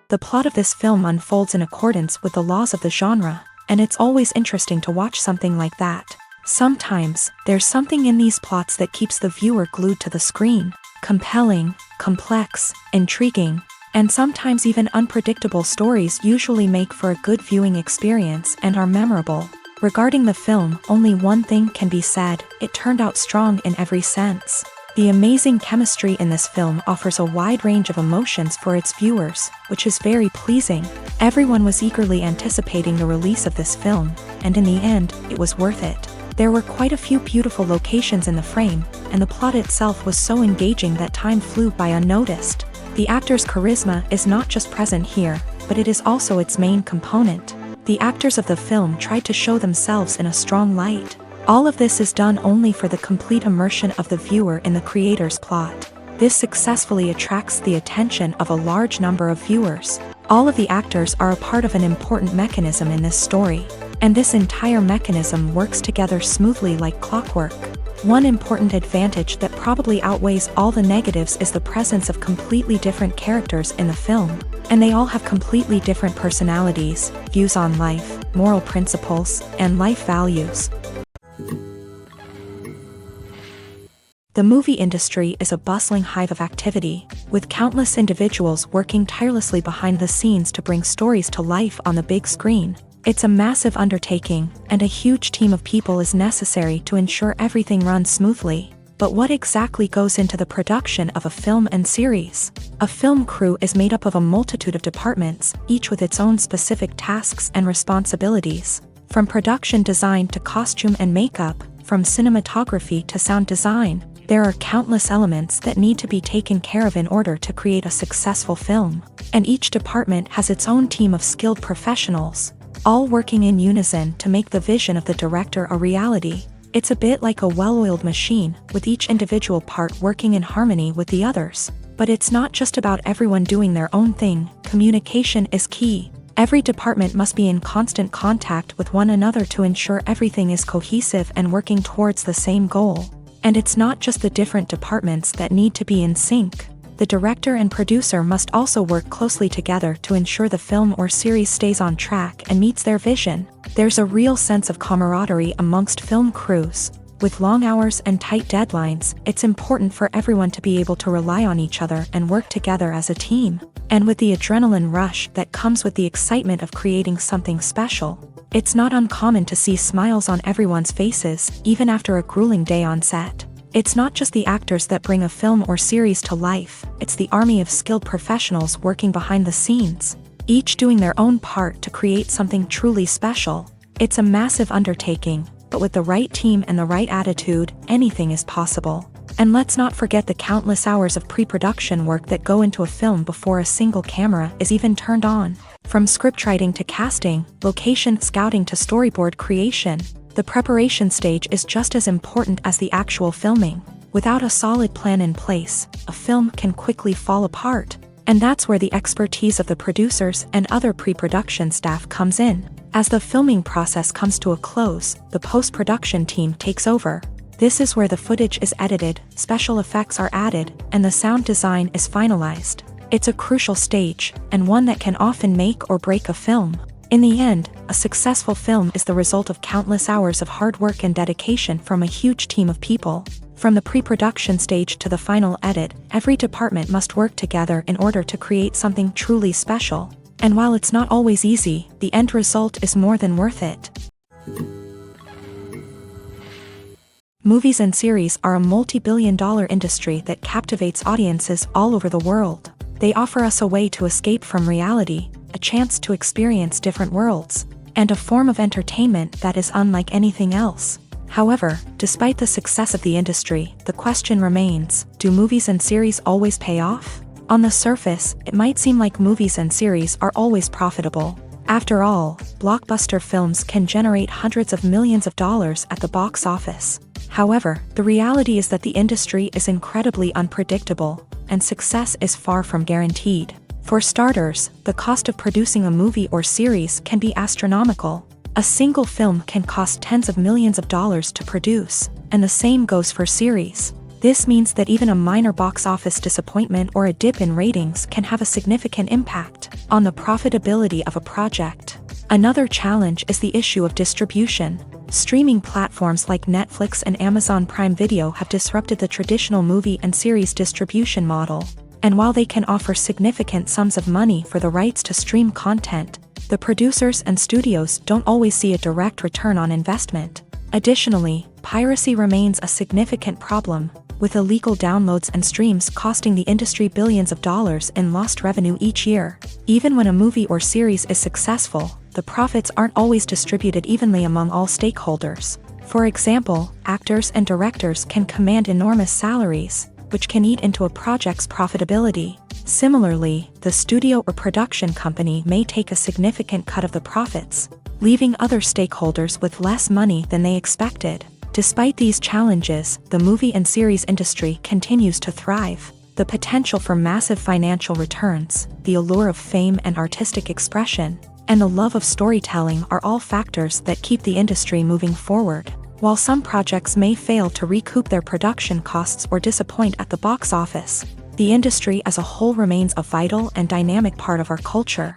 The plot of this film unfolds in accordance with the laws of the genre, and it's always interesting to watch something like that. Sometimes, there's something in these plots that keeps the viewer glued to the screen. Compelling, complex, intriguing, and sometimes even unpredictable stories usually make for a good viewing experience and are memorable. Regarding the film, only one thing can be said: it turned out strong in every sense. The amazing chemistry in this film offers a wide range of emotions for its viewers, which is very pleasing. Everyone was eagerly anticipating the release of this film, and in the end, it was worth it. There were quite a few beautiful locations in the frame, and the plot itself was so engaging that time flew by unnoticed. The actor's charisma is not just present here, but it is also its main component. The actors of the film tried to show themselves in a strong light. All of this is done only for the complete immersion of the viewer in the creator's plot. This successfully attracts the attention of a large number of viewers. All of the actors are a part of an important mechanism in this story, and this entire mechanism works together smoothly like clockwork. One important advantage that probably outweighs all the negatives is the presence of completely different characters in the film, and they all have completely different personalities, views on life, moral principles, and life values. The movie industry is a bustling hive of activity, with countless individuals working tirelessly behind the scenes to bring stories to life on the big screen. It's a massive undertaking, and a huge team of people is necessary to ensure everything runs smoothly. But what exactly goes into the production of a film and series? A film crew is made up of a multitude of departments, each with its own specific tasks and responsibilities. From production design to costume and makeup, from cinematography to sound design, there are countless elements that need to be taken care of in order to create a successful film. And each department has its own team of skilled professionals, all working in unison to make the vision of the director a reality. It's a bit like a well-oiled machine, with each individual part working in harmony with the others. But it's not just about everyone doing their own thing. Communication is key. Every department must be in constant contact with one another to ensure everything is cohesive and working towards the same goal. And it's not just the different departments that need to be in sync. The director and producer must also work closely together to ensure the film or series stays on track and meets their vision. There's a real sense of camaraderie amongst film crews. With long hours and tight deadlines, it's important for everyone to be able to rely on each other and work together as a team. And with the adrenaline rush that comes with the excitement of creating something special, it's not uncommon to see smiles on everyone's faces, even after a grueling day on set. It's not just the actors that bring a film or series to life, it's the army of skilled professionals working behind the scenes, each doing their own part to create something truly special. It's a massive undertaking, but with the right team and the right attitude, anything is possible. And let's not forget the countless hours of pre-production work that go into a film before a single camera is even turned on. From scriptwriting to casting, location scouting to storyboard creation, the preparation stage is just as important as the actual filming. Without a solid plan in place, a film can quickly fall apart. And that's where the expertise of the producers and other pre-production staff comes in. As the filming process comes to a close, the post-production team takes over. This is where the footage is edited, special effects are added, and the sound design is finalized. It's a crucial stage, and one that can often make or break a film. In the end, a successful film is the result of countless hours of hard work and dedication from a huge team of people. From the pre-production stage to the final edit, every department must work together in order to create something truly special. And while it's not always easy, the end result is more than worth it. Movies and series are a multi-billion-dollar industry that captivates audiences all over the world. They offer us a way to escape from reality, a chance to experience different worlds, and a form of entertainment that is unlike anything else. However, despite the success of the industry, the question remains, do movies and series always pay off? On the surface, it might seem like movies and series are always profitable. After all, blockbuster films can generate hundreds of millions of dollars at the box office. However, the reality is that the industry is incredibly unpredictable, and success is far from guaranteed. For starters, the cost of producing a movie or series can be astronomical. A single film can cost tens of millions of dollars to produce, and the same goes for series. This means that even a minor box office disappointment or a dip in ratings can have a significant impact on the profitability of a project. Another challenge is the issue of distribution. Streaming platforms like Netflix and Amazon Prime Video have disrupted the traditional movie and series distribution model. And while they can offer significant sums of money for the rights to stream content, the producers and studios don't always see a direct return on investment. Additionally, piracy remains a significant problem, with illegal downloads and streams costing the industry billions of dollars in lost revenue each year. Even when a movie or series is successful, the profits aren't always distributed evenly among all stakeholders. For example, actors and directors can command enormous salaries, which can eat into a project's profitability. Similarly, the studio or production company may take a significant cut of the profits, leaving other stakeholders with less money than they expected. Despite these challenges, the movie and series industry continues to thrive. The potential for massive financial returns, the allure of fame and artistic expression, and the love of storytelling are all factors that keep the industry moving forward. While some projects may fail to recoup their production costs or disappoint at the box office, the industry as a whole remains a vital and dynamic part of our culture.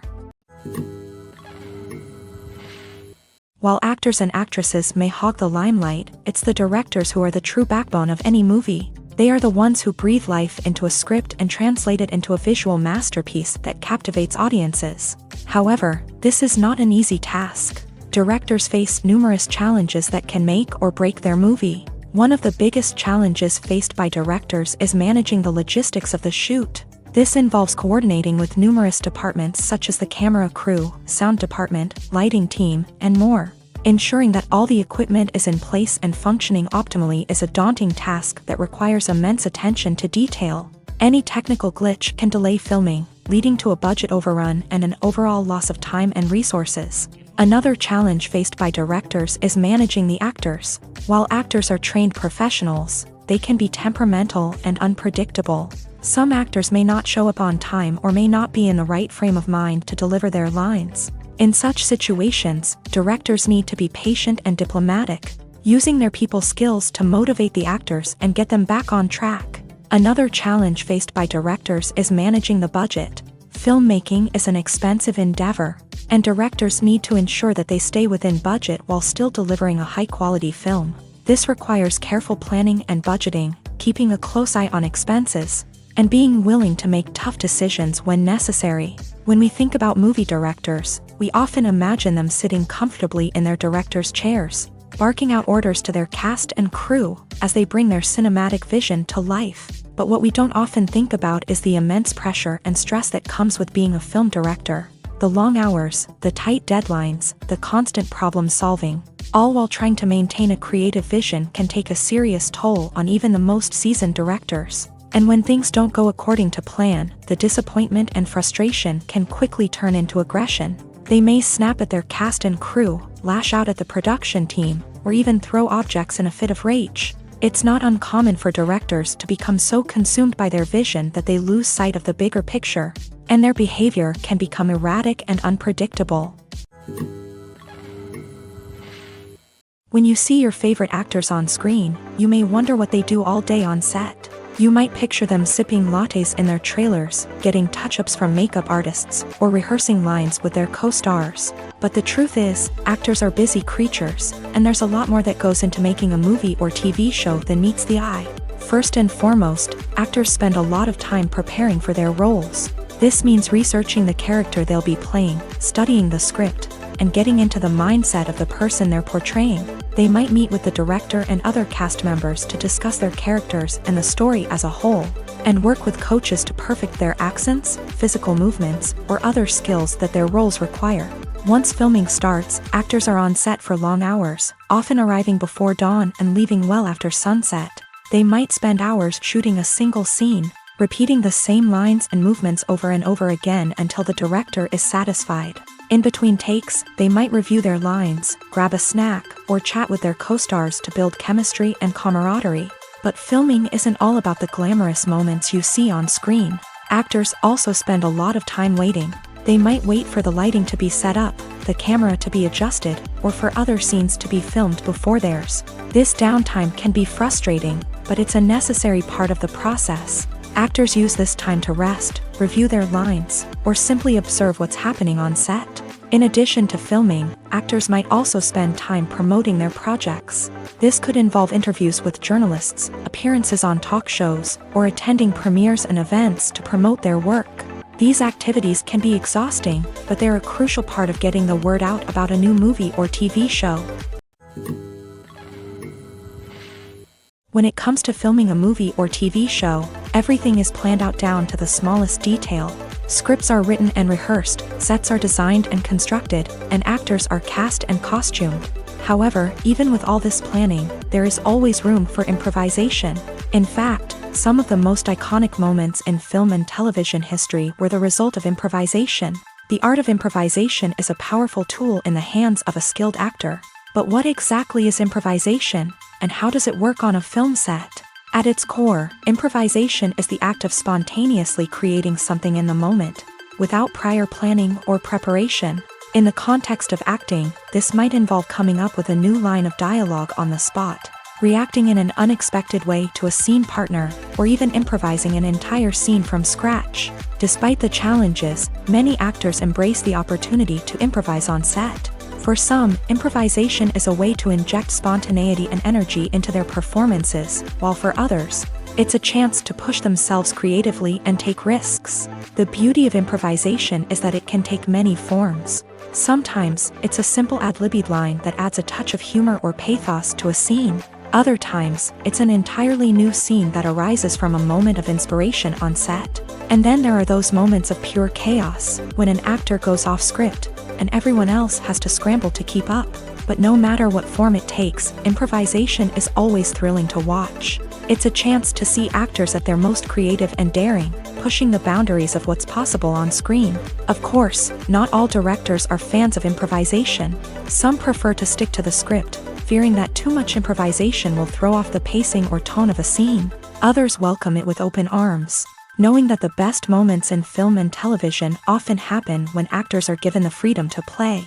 While actors and actresses may hog the limelight, it's the directors who are the true backbone of any movie. They are the ones who breathe life into a script and translate it into a visual masterpiece that captivates audiences. However, this is not an easy task. Directors face numerous challenges that can make or break their movie. One of the biggest challenges faced by directors is managing the logistics of the shoot. This involves coordinating with numerous departments such as the camera crew, sound department, lighting team, and more. Ensuring that all the equipment is in place and functioning optimally is a daunting task that requires immense attention to detail. Any technical glitch can delay filming, leading to a budget overrun and an overall loss of time and resources. Another challenge faced by directors is managing the actors. While actors are trained professionals, they can be temperamental and unpredictable. Some actors may not show up on time or may not be in the right frame of mind to deliver their lines. In such situations, directors need to be patient and diplomatic, using their people skills to motivate the actors and get them back on track. Another challenge faced by directors is managing the budget. Filmmaking is an expensive endeavor, and directors need to ensure that they stay within budget while still delivering a high-quality film. This requires careful planning and budgeting, keeping a close eye on expenses, and being willing to make tough decisions when necessary. When we think about movie directors, we often imagine them sitting comfortably in their director's chairs, barking out orders to their cast and crew as they bring their cinematic vision to life. But what we don't often think about is the immense pressure and stress that comes with being a film director. The long hours, the tight deadlines, the constant problem solving, all while trying to maintain a creative vision can take a serious toll on even the most seasoned directors. And when things don't go according to plan, the disappointment and frustration can quickly turn into aggression. They may snap at their cast and crew, lash out at the production team, or even throw objects in a fit of rage. It's not uncommon for directors to become so consumed by their vision that they lose sight of the bigger picture, and their behavior can become erratic and unpredictable. When you see your favorite actors on screen, you may wonder what they do all day on set. You might picture them sipping lattes in their trailers, getting touch-ups from makeup artists, or rehearsing lines with their co-stars. But the truth is, actors are busy creatures, and there's a lot more that goes into making a movie or TV show than meets the eye. First and foremost, actors spend a lot of time preparing for their roles. This means researching the character they'll be playing, studying the script, and getting into the mindset of the person they're portraying. They might meet with the director and other cast members to discuss their characters and the story as a whole, and work with coaches to perfect their accents, physical movements, or other skills that their roles require. Once filming starts, actors are on set for long hours, often arriving before dawn and leaving well after sunset. They might spend hours shooting a single scene, repeating the same lines and movements over and over again until the director is satisfied. In between takes, they might review their lines, grab a snack, or chat with their co-stars to build chemistry and camaraderie. But filming isn't all about the glamorous moments you see on screen. Actors also spend a lot of time waiting. They might wait for the lighting to be set up, the the camera to be adjusted or for other scenes to be filmed before theirs. This downtime can be frustrating, but it's a necessary part of the process. Actors use this time to rest, review their lines, or simply observe what's happening on set. In addition to filming, actors might also spend time promoting their projects. This could involve interviews with journalists, appearances on talk shows, or attending premieres and events to promote their work. These activities can be exhausting, but they're a crucial part of getting the word out about a new movie or TV show. When it comes to filming a movie or TV show, everything is planned out down to the smallest detail. Scripts are written and rehearsed, sets are designed and constructed, and actors are cast and costumed. However, even with all this planning, there is always room for improvisation. In fact, some of the most iconic moments in film and television history were the result of improvisation. The art of improvisation is a powerful tool in the hands of a skilled actor. But what exactly is improvisation, and how does it work on a film set? At its core, improvisation is the act of spontaneously creating something in the moment, without prior planning or preparation. In the context of acting, this might involve coming up with a new line of dialogue on the spot, reacting in an unexpected way to a scene partner, or even improvising an entire scene from scratch. Despite the challenges, many actors embrace the opportunity to improvise on set. For some, improvisation is a way to inject spontaneity and energy into their performances, while for others, it's a chance to push themselves creatively and take risks. The beauty of improvisation is that it can take many forms. Sometimes, it's a simple ad-libbed line that adds a touch of humor or pathos to a scene. Other times, it's an entirely new scene that arises from a moment of inspiration on set. And then there are those moments of pure chaos, when an actor goes off script, and everyone else has to scramble to keep up. But no matter what form it takes, improvisation is always thrilling to watch. It's a chance to see actors at their most creative and daring, pushing the boundaries of what's possible on screen. Of course, not all directors are fans of improvisation. Some prefer to stick to the script, fearing that too much improvisation will throw off the pacing or tone of a scene. Others welcome it with open arms, knowing that the best moments in film and television often happen when actors are given the freedom to play.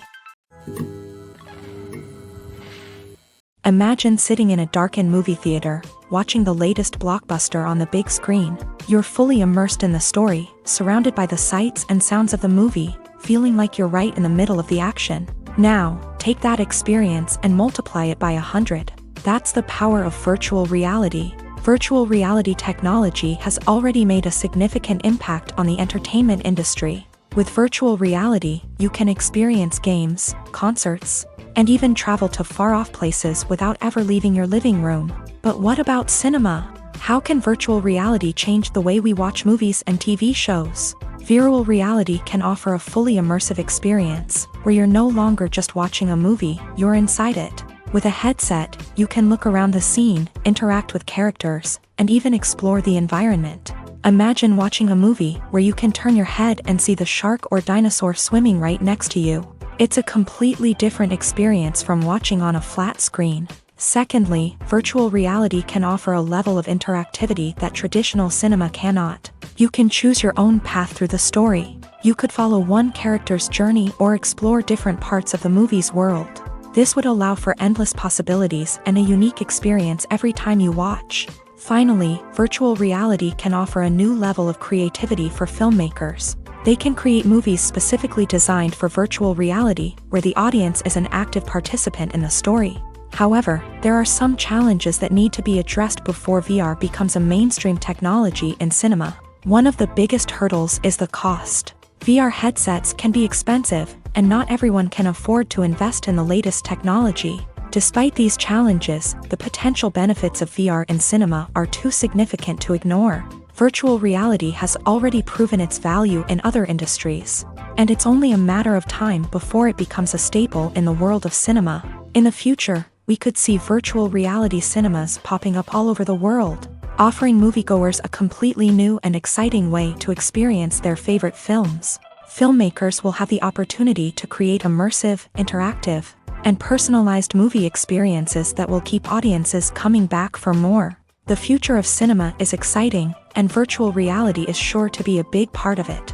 Imagine sitting in a darkened movie theater, watching the latest blockbuster on the big screen. You're fully immersed in the story, surrounded by the sights and sounds of the movie, feeling like you're right in the middle of the action. Now, take that experience and multiply it by 100. That's the power of virtual reality. Virtual reality technology has already made a significant impact on the entertainment industry. With virtual reality, you can experience games, concerts, and even travel to far-off places without ever leaving your living room. But what about cinema? How can virtual reality change the way we watch movies and TV shows? Virtual reality can offer a fully immersive experience, where you're no longer just watching a movie, you're inside it. With a headset, you can look around the scene, interact with characters, and even explore the environment. Imagine watching a movie where you can turn your head and see the shark or dinosaur swimming right next to you. It's a completely different experience from watching on a flat screen. Secondly, virtual reality can offer a level of interactivity that traditional cinema cannot. You can choose your own path through the story. You could follow one character's journey or explore different parts of the movie's world. This would allow for endless possibilities and a unique experience every time you watch. Finally, virtual reality can offer a new level of creativity for filmmakers. They can create movies specifically designed for virtual reality, where the audience is an active participant in the story. However, there are some challenges that need to be addressed before VR becomes a mainstream technology in cinema. One of the biggest hurdles is the cost. VR headsets can be expensive, and not everyone can afford to invest in the latest technology. Despite these challenges, the potential benefits of VR in cinema are too significant to ignore. Virtual reality has already proven its value in other industries, and it's only a matter of time before it becomes a staple in the world of cinema. In the future, we could see virtual reality cinemas popping up all over the world, offering moviegoers a completely new and exciting way to experience their favorite films. Filmmakers will have the opportunity to create immersive, interactive, and personalized movie experiences that will keep audiences coming back for more. The future of cinema is exciting, and virtual reality is sure to be a big part of it.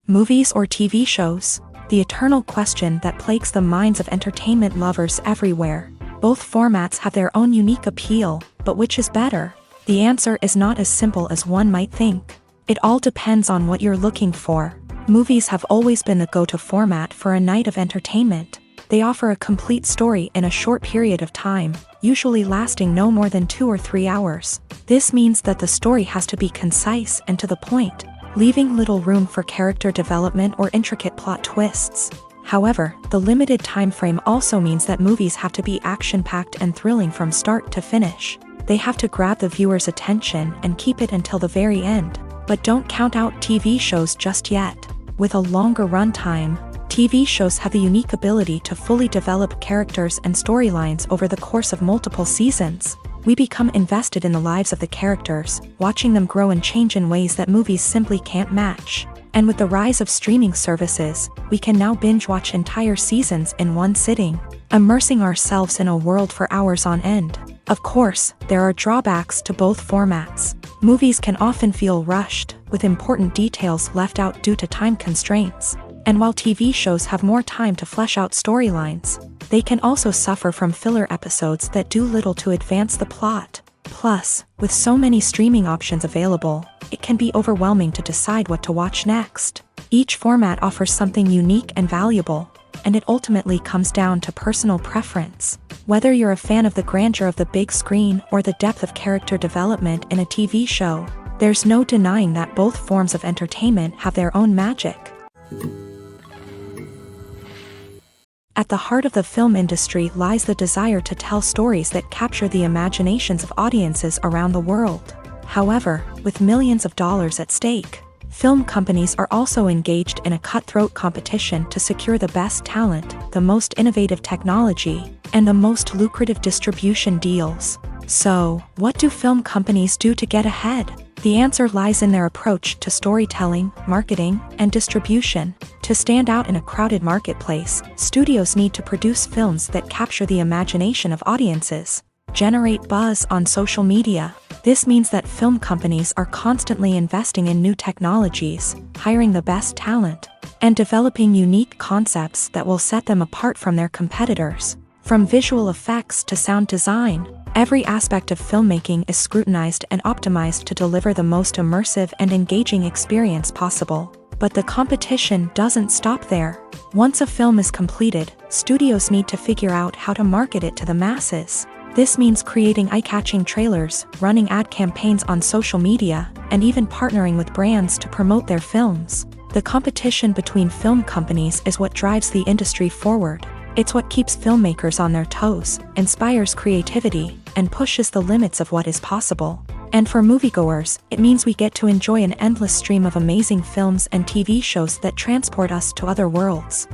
Movies or TV shows? The eternal question that plagues the minds of entertainment lovers everywhere. Both formats have their own unique appeal, but which is better? The answer is not as simple as one might think. It all depends on what you're looking for. Movies have always been the go-to format for a night of entertainment. They offer a complete story in a short period of time, usually lasting no more than 2 or 3 hours. This means that the story has to be concise and to the point, leaving little room for character development or intricate plot twists. However, the limited time frame also means that movies have to be action-packed and thrilling from start to finish. They have to grab the viewer's attention and keep it until the very end. But don't count out TV shows just yet. With a longer runtime, TV shows have the unique ability to fully develop characters and storylines over the course of multiple seasons. We become invested in the lives of the characters, watching them grow and change in ways that movies simply can't match. And with the rise of streaming services, we can now binge-watch entire seasons in one sitting, immersing ourselves in a world for hours on end. Of course, there are drawbacks to both formats. Movies can often feel rushed, with important details left out due to time constraints. And while TV shows have more time to flesh out storylines, they can also suffer from filler episodes that do little to advance the plot. Plus, with so many streaming options available, it can be overwhelming to decide what to watch next. Each format offers something unique and valuable, and it ultimately comes down to personal preference. Whether you're a fan of the grandeur of the big screen or the depth of character development in a TV show, there's no denying that both forms of entertainment have their own magic. At the heart of the film industry lies the desire to tell stories that capture the imaginations of audiences around the world. However, with millions of dollars at stake, film companies are also engaged in a cutthroat competition to secure the best talent, the most innovative technology, and the most lucrative distribution deals. So, what do film companies do to get ahead? The answer lies in their approach to storytelling, marketing, and distribution. To stand out in a crowded marketplace, studios need to produce films that capture the imagination of audiences, generate buzz on social media. This means that film companies are constantly investing in new technologies, hiring the best talent, and developing unique concepts that will set them apart from their competitors. From visual effects to sound design, every aspect of filmmaking is scrutinized and optimized to deliver the most immersive and engaging experience possible. But the competition doesn't stop there. Once a film is completed, studios need to figure out how to market it to the masses. This means creating eye-catching trailers, running ad campaigns on social media, and even partnering with brands to promote their films. The competition between film companies is what drives the industry forward. It's what keeps filmmakers on their toes, inspires creativity, and pushes the limits of what is possible. And for moviegoers, it means we get to enjoy an endless stream of amazing films and TV shows that transport us to other worlds.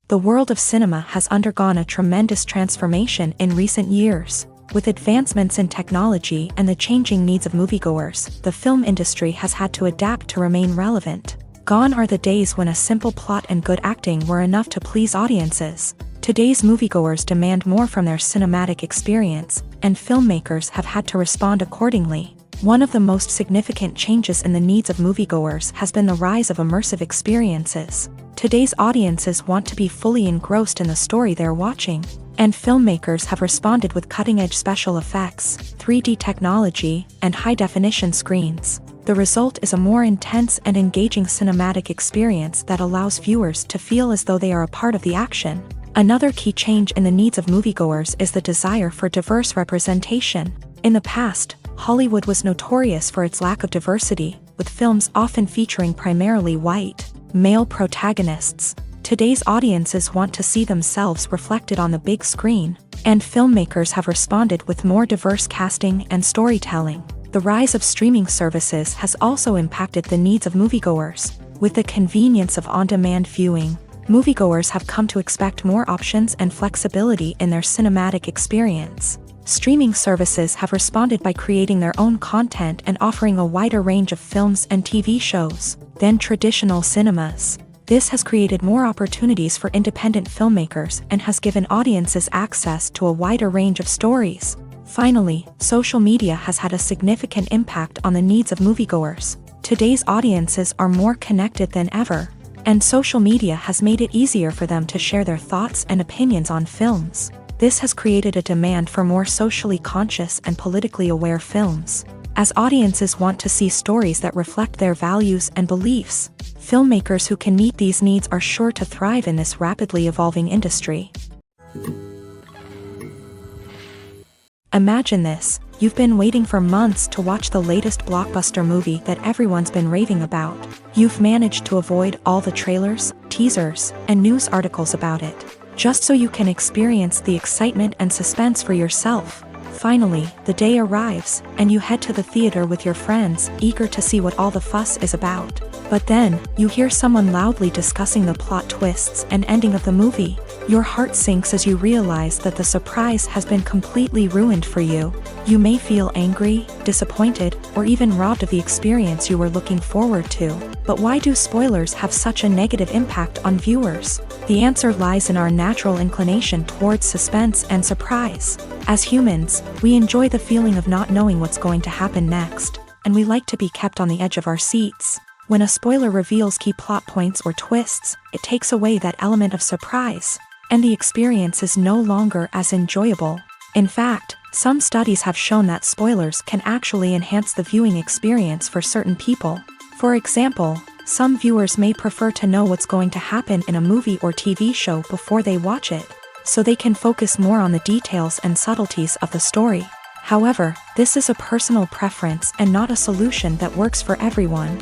The world of cinema has undergone a tremendous transformation in recent years. With advancements in technology and the changing needs of moviegoers, the film industry has had to adapt to remain relevant. Gone are the days when a simple plot and good acting were enough to please audiences. Today's moviegoers demand more from their cinematic experience, and filmmakers have had to respond accordingly. One of the most significant changes in the needs of moviegoers has been the rise of immersive experiences. Today's audiences want to be fully engrossed in the story they're watching, and filmmakers have responded with cutting-edge special effects, 3D technology, and high-definition screens. The result is a more intense and engaging cinematic experience that allows viewers to feel as though they are a part of the action. Another key change in the needs of moviegoers is the desire for diverse representation. In the past, Hollywood was notorious for its lack of diversity, with films often featuring primarily white, male protagonists. Today's audiences want to see themselves reflected on the big screen, and filmmakers have responded with more diverse casting and storytelling. The rise of streaming services has also impacted the needs of moviegoers. With the convenience of on-demand viewing, moviegoers have come to expect more options and flexibility in their cinematic experience. Streaming services have responded by creating their own content and offering a wider range of films and TV shows than traditional cinemas. This has created more opportunities for independent filmmakers and has given audiences access to a wider range of stories. Finally, social media has had a significant impact on the needs of moviegoers. Today's audiences are more connected than ever, and social media has made it easier for them to share their thoughts and opinions on films. This has created a demand for more socially conscious and politically aware films. As audiences want to see stories that reflect their values and beliefs, filmmakers who can meet these needs are sure to thrive in this rapidly evolving industry. Imagine this: you've been waiting for months to watch the latest blockbuster movie that everyone's been raving about. You've managed to avoid all the trailers, teasers, and news articles about it, just so you can experience the excitement and suspense for yourself. Finally, the day arrives, and you head to the theater with your friends, eager to see what all the fuss is about. But then, you hear someone loudly discussing the plot twists and ending of the movie. Your heart sinks as you realize that the surprise has been completely ruined for you. You may feel angry, disappointed, or even robbed of the experience you were looking forward to. But why do spoilers have such a negative impact on viewers? The answer lies in our natural inclination towards suspense and surprise. As humans, we enjoy the feeling of not knowing what's going to happen next, and we like to be kept on the edge of our seats. When a spoiler reveals key plot points or twists, it takes away that element of surprise, and the experience is no longer as enjoyable. In fact, some studies have shown that spoilers can actually enhance the viewing experience for certain people. For example, some viewers may prefer to know what's going to happen in a movie or TV show before they watch it, so they can focus more on the details and subtleties of the story. However, this is a personal preference and not a solution that works for everyone.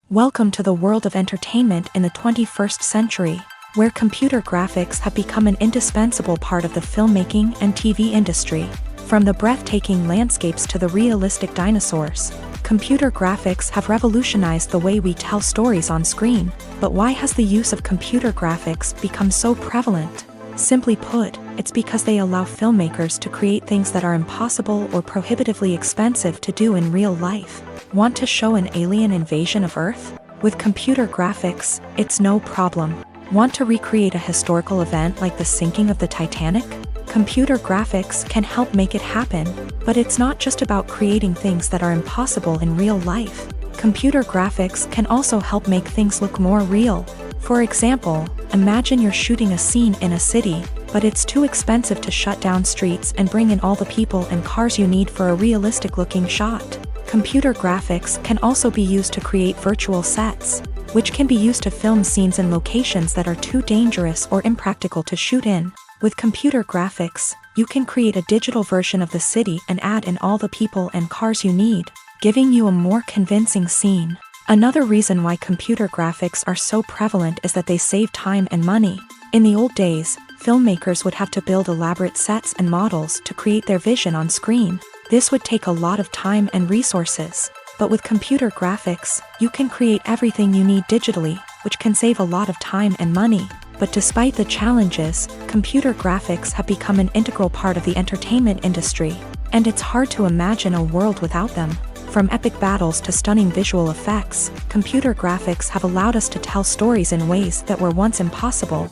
Welcome to the world of entertainment in the 21st century, where computer graphics have become an indispensable part of the filmmaking and TV industry. From the breathtaking landscapes to the realistic dinosaurs, computer graphics have revolutionized the way we tell stories on screen. But why has the use of computer graphics become so prevalent? Simply put, it's because they allow filmmakers to create things that are impossible or prohibitively expensive to do in real life. Want to show an alien invasion of Earth? With computer graphics, it's no problem. Want to recreate a historical event like the sinking of the Titanic? Computer graphics can help make it happen, but it's not just about creating things that are impossible in real life. Computer graphics can also help make things look more real. For example, imagine you're shooting a scene in a city, but it's too expensive to shut down streets and bring in all the people and cars you need for a realistic-looking shot. Computer graphics can also be used to create virtual sets, which can be used to film scenes in locations that are too dangerous or impractical to shoot in. With computer graphics, you can create a digital version of the city and add in all the people and cars you need, giving you a more convincing scene. Another reason why computer graphics are so prevalent is that they save time and money. In the old days, filmmakers would have to build elaborate sets and models to create their vision on screen. This would take a lot of time and resources. But with computer graphics, you can create everything you need digitally, which can save a lot of time and money. But despite the challenges, computer graphics have become an integral part of the entertainment industry, and it's hard to imagine a world without them. From epic battles to stunning visual effects, computer graphics have allowed us to tell stories in ways that were once impossible.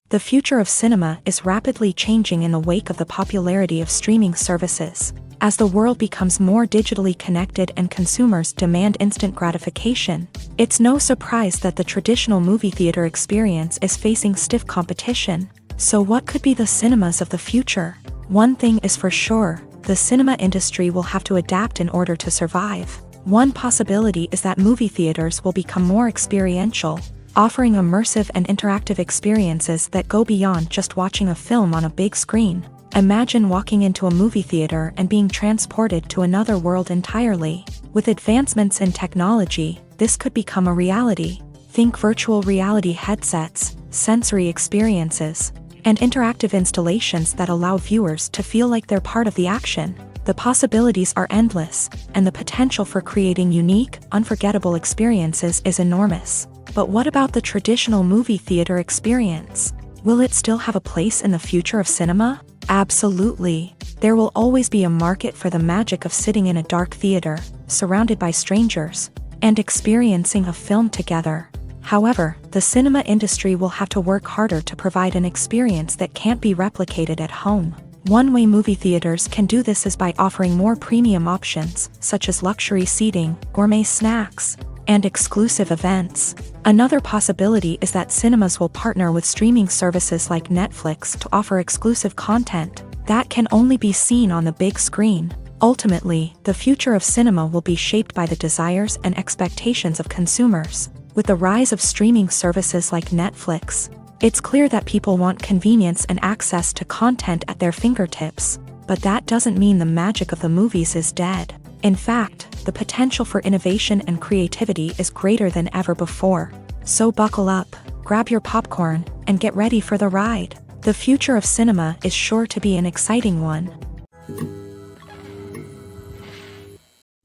The future of cinema is rapidly changing in the wake of the popularity of streaming services. As the world becomes more digitally connected and consumers demand instant gratification, it's no surprise that the traditional movie theater experience is facing stiff competition. So what could be the cinemas of the future? One thing is for sure, the cinema industry will have to adapt in order to survive. One possibility is that movie theaters will become more experiential, offering immersive and interactive experiences that go beyond just watching a film on a big screen. Imagine walking into a movie theater and being transported to another world entirely. With advancements in technology, this could become a reality. Think virtual reality headsets, sensory experiences, and interactive installations that allow viewers to feel like they're part of the action. The possibilities are endless, and the potential for creating unique, unforgettable experiences is enormous. But what about the traditional movie theater experience? Will it still have a place in the future of cinema? Absolutely. There will always be a market for the magic of sitting in a dark theater, surrounded by strangers, and experiencing a film together. However, the cinema industry will have to work harder to provide an experience that can't be replicated at home. One way movie theaters can do this is by offering more premium options, such as luxury seating, gourmet snacks, and exclusive events. Another possibility is that cinemas will partner with streaming services like Netflix to offer exclusive content that can only be seen on the big screen. Ultimately, the future of cinema will be shaped by the desires and expectations of consumers. With the rise of streaming services like Netflix, it's clear that people want convenience and access to content at their fingertips. But that doesn't mean the magic of the movies is dead. In fact, the potential for innovation and creativity is greater than ever before. So buckle up, grab your popcorn, and get ready for the ride. The future of cinema is sure to be an exciting one.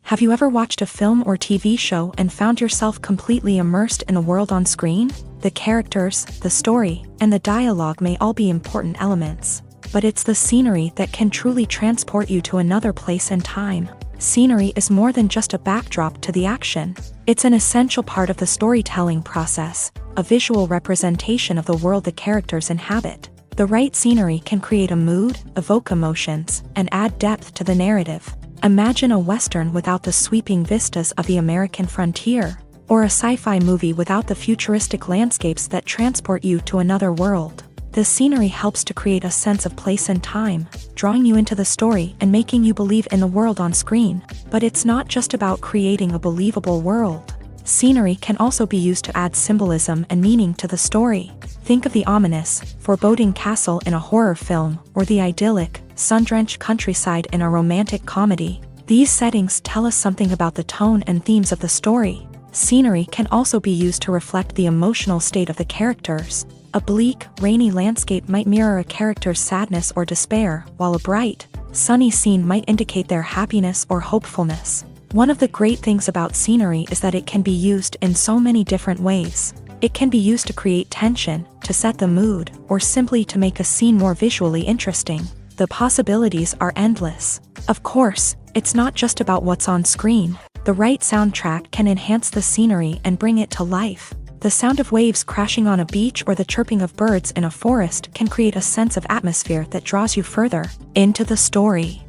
Have you ever watched a film or TV show and found yourself completely immersed in the world on screen? The characters, the story, and the dialogue may all be important elements, but it's the scenery that can truly transport you to another place and time. Scenery is more than just a backdrop to the action. It's an essential part of the storytelling process, a visual representation of the world the characters inhabit. The right scenery can create a mood, evoke emotions, and add depth to the narrative. Imagine a Western without the sweeping vistas of the American frontier, or a sci-fi movie without the futuristic landscapes that transport you to another world. The scenery helps to create a sense of place and time, drawing you into the story and making you believe in the world on screen. But it's not just about creating a believable world. Scenery can also be used to add symbolism and meaning to the story. Think of the ominous, foreboding castle in a horror film, or the idyllic, sun-drenched countryside in a romantic comedy. These settings tell us something about the tone and themes of the story. Scenery can also be used to reflect the emotional state of the characters. A bleak, rainy landscape might mirror a character's sadness or despair, while a bright, sunny scene might indicate their happiness or hopefulness. One of the great things about scenery is that it can be used in so many different ways. It can be used to create tension, to set the mood, or simply to make a scene more visually interesting. The possibilities are endless. Of course, it's not just about what's on screen. The right soundtrack can enhance the scenery and bring it to life. The sound of waves crashing on a beach or the chirping of birds in a forest can create a sense of atmosphere that draws you further into the story.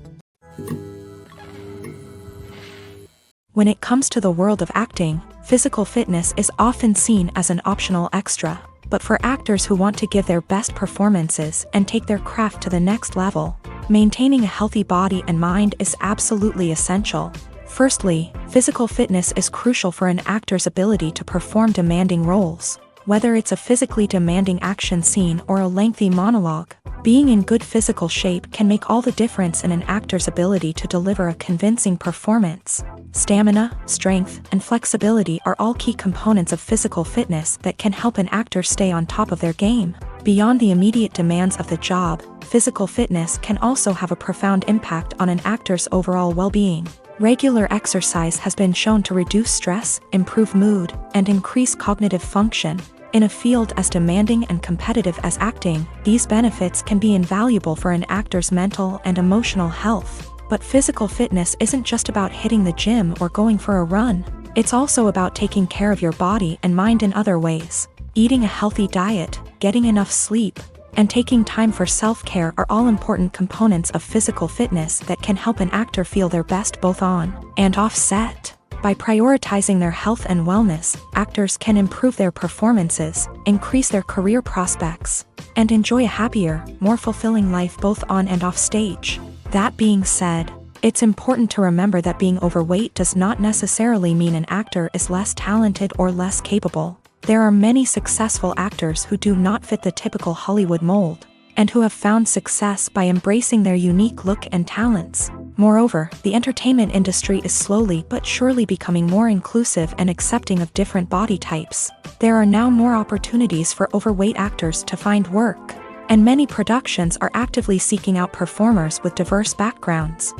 When it comes to the world of acting, physical fitness is often seen as an optional extra. But for actors who want to give their best performances and take their craft to the next level, maintaining a healthy body and mind is absolutely essential. Firstly, physical fitness is crucial for an actor's ability to perform demanding roles. Whether it's a physically demanding action scene or a lengthy monologue, being in good physical shape can make all the difference in an actor's ability to deliver a convincing performance. Stamina, strength, and flexibility are all key components of physical fitness that can help an actor stay on top of their game. Beyond the immediate demands of the job, physical fitness can also have a profound impact on an actor's overall well-being. Regular exercise has been shown to reduce stress, improve mood, and increase cognitive function. In a field as demanding and competitive as acting, these benefits can be invaluable for an actor's mental and emotional health. But physical fitness isn't just about hitting the gym or going for a run. It's also about taking care of your body and mind in other ways. Eating a healthy diet, getting enough sleep, and taking time for self-care are all important components of physical fitness that can help an actor feel their best both on and off set. By prioritizing their health and wellness, actors can improve their performances, increase their career prospects, and enjoy a happier, more fulfilling life both on and off stage. That being said, it's important to remember that being overweight does not necessarily mean an actor is less talented or less capable. There are many successful actors who do not fit the typical Hollywood mold, and who have found success by embracing their unique look and talents. Moreover, the entertainment industry is slowly but surely becoming more inclusive and accepting of different body types. There are now more opportunities for overweight actors to find work, and many productions are actively seeking out performers with diverse backgrounds.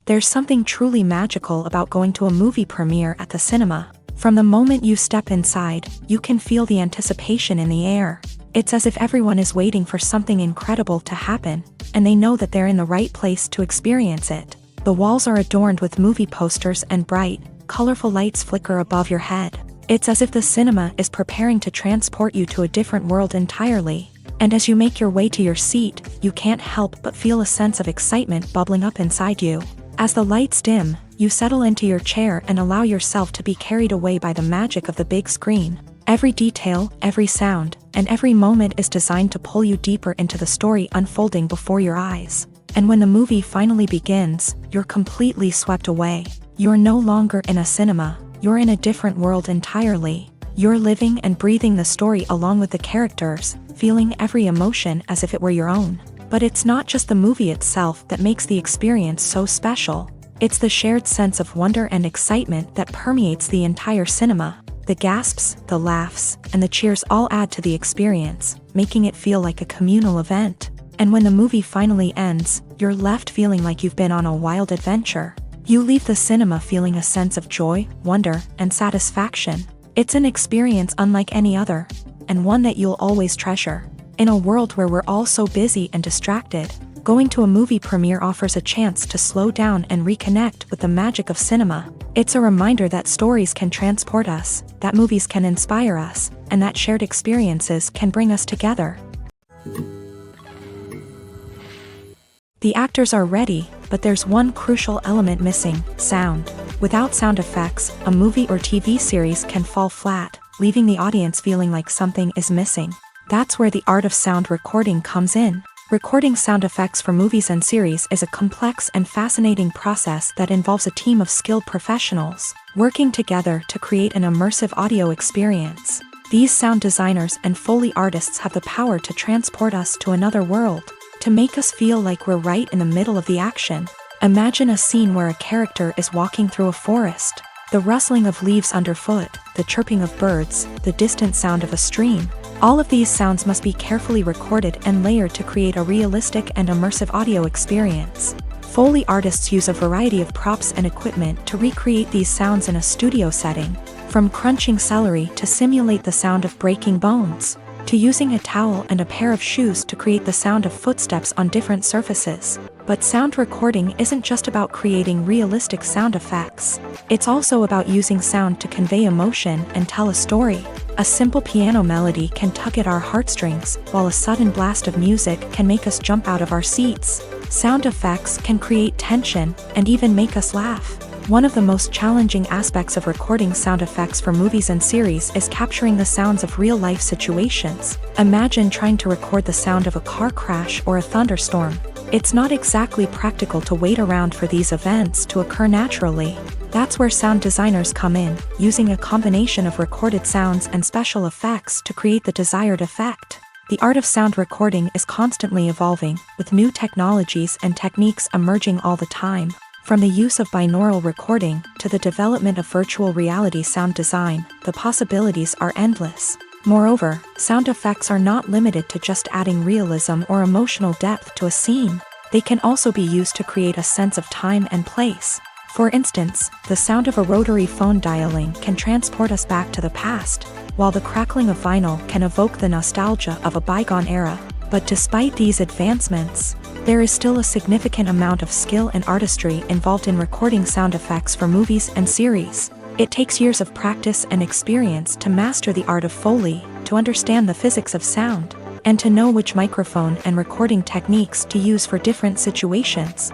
There's something truly magical about going to a movie premiere at the cinema. From the moment you step inside, you can feel the anticipation in the air. It's as if everyone is waiting for something incredible to happen, and they know that they're in the right place to experience it. The walls are adorned with movie posters and bright, colorful lights flicker above your head. It's as if the cinema is preparing to transport you to a different world entirely. And as you make your way to your seat, you can't help but feel a sense of excitement bubbling up inside you. As the lights dim, you settle into your chair and allow yourself to be carried away by the magic of the big screen. Every detail, every sound, and every moment is designed to pull you deeper into the story unfolding before your eyes. And when the movie finally begins, you're completely swept away. You're no longer in a cinema, you're in a different world entirely. You're living and breathing the story along with the characters, feeling every emotion as if it were your own. But it's not just the movie itself that makes the experience so special. It's the shared sense of wonder and excitement that permeates the entire cinema. The gasps, the laughs, and the cheers all add to the experience, making it feel like a communal event. And when the movie finally ends, you're left feeling like you've been on a wild adventure. You leave the cinema feeling a sense of joy, wonder, and satisfaction. It's an experience unlike any other, and one that you'll always treasure. In a world where we're all so busy and distracted, going to a movie premiere offers a chance to slow down and reconnect with the magic of cinema. It's a reminder that stories can transport us, that movies can inspire us, and that shared experiences can bring us together. The actors are ready, but there's one crucial element missing: sound. Without sound effects, a movie or TV series can fall flat, leaving the audience feeling like something is missing. That's where the art of sound recording comes in. Recording sound effects for movies and series is a complex and fascinating process that involves a team of skilled professionals working together to create an immersive audio experience. These sound designers and Foley artists have the power to transport us to another world, to make us feel like we're right in the middle of the action. Imagine a scene where a character is walking through a forest. The rustling of leaves underfoot, the chirping of birds, the distant sound of a stream. All of these sounds must be carefully recorded and layered to create a realistic and immersive audio experience. Foley artists use a variety of props and equipment to recreate these sounds in a studio setting, from crunching celery to simulate the sound of breaking bones, to using a towel and a pair of shoes to create the sound of footsteps on different surfaces. But sound recording isn't just about creating realistic sound effects. It's also about using sound to convey emotion and tell a story. A simple piano melody can tug at our heartstrings, while a sudden blast of music can make us jump out of our seats. Sound effects can create tension and even make us laugh. One of the most challenging aspects of recording sound effects for movies and series is capturing the sounds of real-life situations. Imagine trying to record the sound of a car crash or a thunderstorm. It's not exactly practical to wait around for these events to occur naturally. That's where sound designers come in, using a combination of recorded sounds and special effects to create the desired effect. The art of sound recording is constantly evolving, with new technologies and techniques emerging all the time. From the use of binaural recording to the development of virtual reality sound design, the possibilities are endless. Moreover, sound effects are not limited to just adding realism or emotional depth to a scene. They can also be used to create a sense of time and place. For instance, the sound of a rotary phone dialing can transport us back to the past, while the crackling of vinyl can evoke the nostalgia of a bygone era. But despite these advancements, there is still a significant amount of skill and artistry involved in recording sound effects for movies and series. It takes years of practice and experience to master the art of Foley, to understand the physics of sound, and to know which microphone and recording techniques to use for different situations.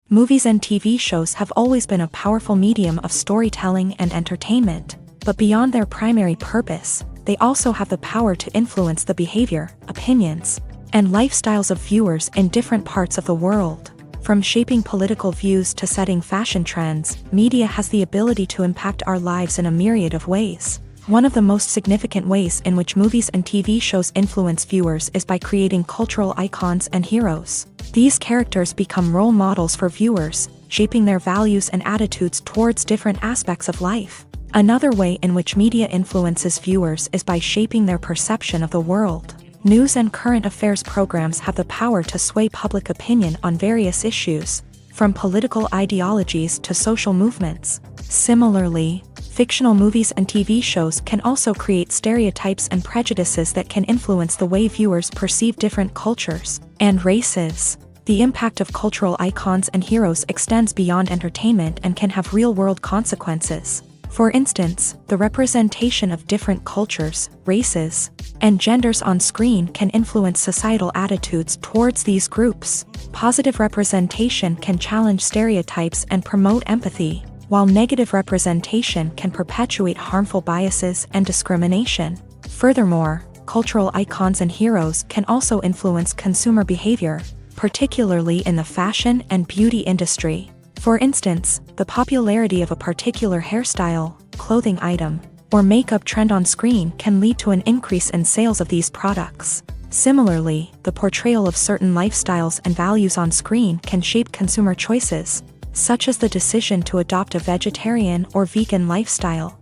Movies and TV shows have always been a powerful medium of storytelling and entertainment, but beyond their primary purpose, they also have the power to influence the behavior, opinions, and lifestyles of viewers in different parts of the world. From shaping political views to setting fashion trends, media has the ability to impact our lives in a myriad of ways. One of the most significant ways in which movies and TV shows influence viewers is by creating cultural icons and heroes. These characters become role models for viewers, shaping their values and attitudes towards different aspects of life. Another way in which media influences viewers is by shaping their perception of the world. News and current affairs programs have the power to sway public opinion on various issues, from political ideologies to social movements. Similarly, fictional movies and TV shows can also create stereotypes and prejudices that can influence the way viewers perceive different cultures and races. The impact of cultural icons and heroes extends beyond entertainment and can have real-world consequences. For instance, the representation of different cultures, races, and genders on screen can influence societal attitudes towards these groups. Positive representation can challenge stereotypes and promote empathy, while negative representation can perpetuate harmful biases and discrimination. Furthermore, cultural icons and heroes can also influence consumer behavior, particularly in the fashion and beauty industry. For instance, the popularity of a particular hairstyle, clothing item, or makeup trend on screen can lead to an increase in sales of these products. Similarly, the portrayal of certain lifestyles and values on screen can shape consumer choices, such as the decision to adopt a vegetarian or vegan lifestyle.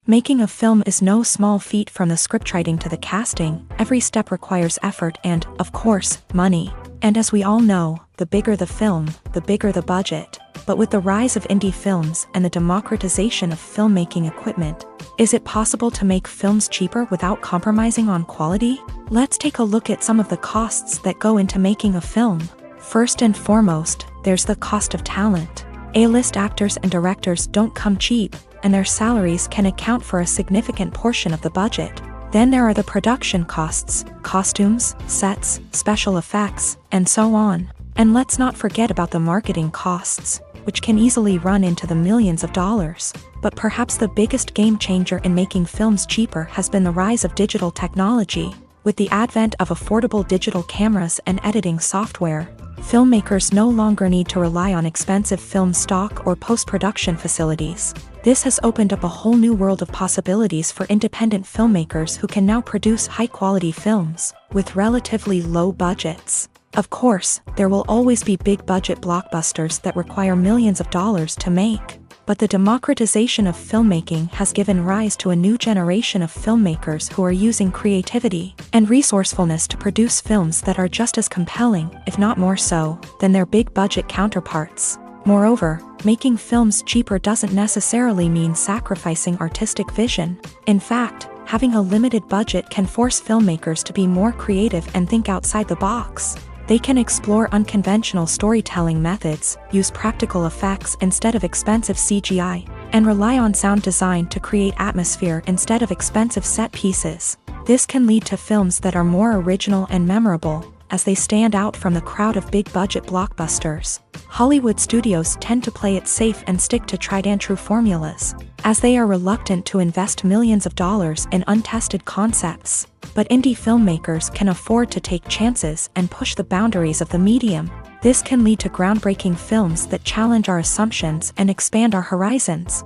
Making a film is no small feat. From the scriptwriting to the casting, every step requires effort and, of course, money. And as we all know, the bigger the film, the bigger the budget. But with the rise of indie films and the democratization of filmmaking equipment, is it possible to make films cheaper without compromising on quality? Let's take a look at some of the costs that go into making a film. First and foremost, there's the cost of talent. A-list actors and directors don't come cheap, and their salaries can account for a significant portion of the budget. Then there are the production costs, costumes, sets, special effects, and so on. And let's not forget about the marketing costs, which can easily run into the millions of dollars. But perhaps the biggest game changer in making films cheaper has been the rise of digital technology. With the advent of affordable digital cameras and editing software, filmmakers no longer need to rely on expensive film stock or post-production facilities. This has opened up a whole new world of possibilities for independent filmmakers who can now produce high-quality films with relatively low budgets. Of course, there will always be big-budget blockbusters that require millions of dollars to make. But the democratization of filmmaking has given rise to a new generation of filmmakers who are using creativity and resourcefulness to produce films that are just as compelling, if not more so, than their big-budget counterparts. Moreover, making films cheaper doesn't necessarily mean sacrificing artistic vision. In fact, having a limited budget can force filmmakers to be more creative and think outside the box. They can explore unconventional storytelling methods, use practical effects instead of expensive CGI, and rely on sound design to create atmosphere instead of expensive set pieces. This can lead to films that are more original and memorable, as they stand out from the crowd of big-budget blockbusters. Hollywood studios tend to play it safe and stick to tried-and-true formulas, as they are reluctant to invest millions of dollars in untested concepts. But indie filmmakers can afford to take chances and push the boundaries of the medium. This can lead to groundbreaking films that challenge our assumptions and expand our horizons.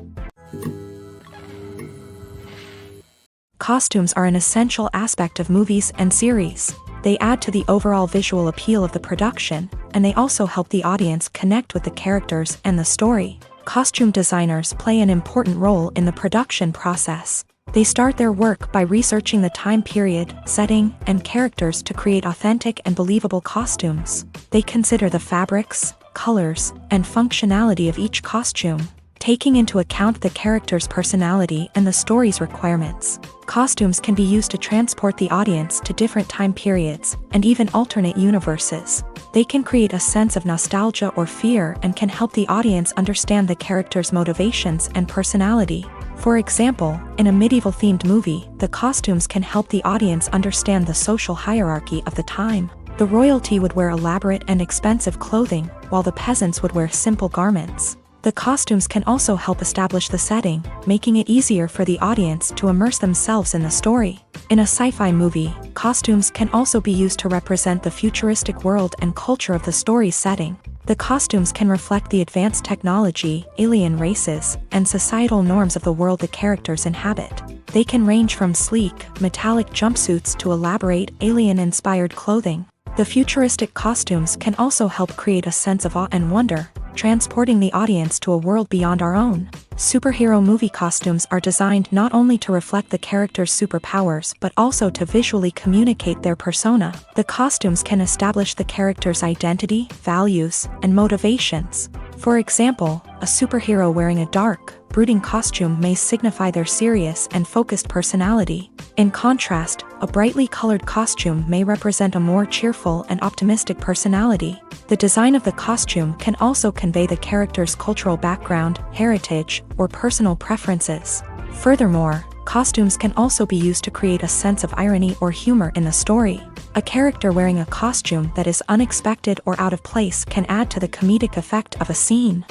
Costumes are an essential aspect of movies and series. They add to the overall visual appeal of the production, and they also help the audience connect with the characters and the story. Costume designers play an important role in the production process. They start their work by researching the time period, setting, and characters to create authentic and believable costumes. They consider the fabrics, colors, and functionality of each costume, taking into account the character's personality and the story's requirements. Costumes can be used to transport the audience to different time periods and even alternate universes. They can create a sense of nostalgia or fear and can help the audience understand the character's motivations and personality. For example, in a medieval-themed movie, the costumes can help the audience understand the social hierarchy of the time. The royalty would wear elaborate and expensive clothing, while the peasants would wear simple garments. The costumes can also help establish the setting, making it easier for the audience to immerse themselves in the story. In a sci-fi movie, costumes can also be used to represent the futuristic world and culture of the story's setting. The costumes can reflect the advanced technology, alien races, and societal norms of the world the characters inhabit. They can range from sleek, metallic jumpsuits to elaborate, alien-inspired clothing. The futuristic costumes can also help create a sense of awe and wonder, transporting the audience to a world beyond our own. Superhero movie costumes are designed not only to reflect the character's superpowers but also to visually communicate their persona. The costumes can establish the character's identity, values, and motivations. For example, a superhero wearing a dark, brooding costume may signify their serious and focused personality. In contrast, A brightly colored costume may represent a more cheerful and optimistic personality. The design of the costume can also convey the character's cultural background, heritage, or personal preferences. Furthermore, costumes can also be used to create a sense of irony or humor in the story. A character wearing a costume that is unexpected or out of place can add to the comedic effect of a scene.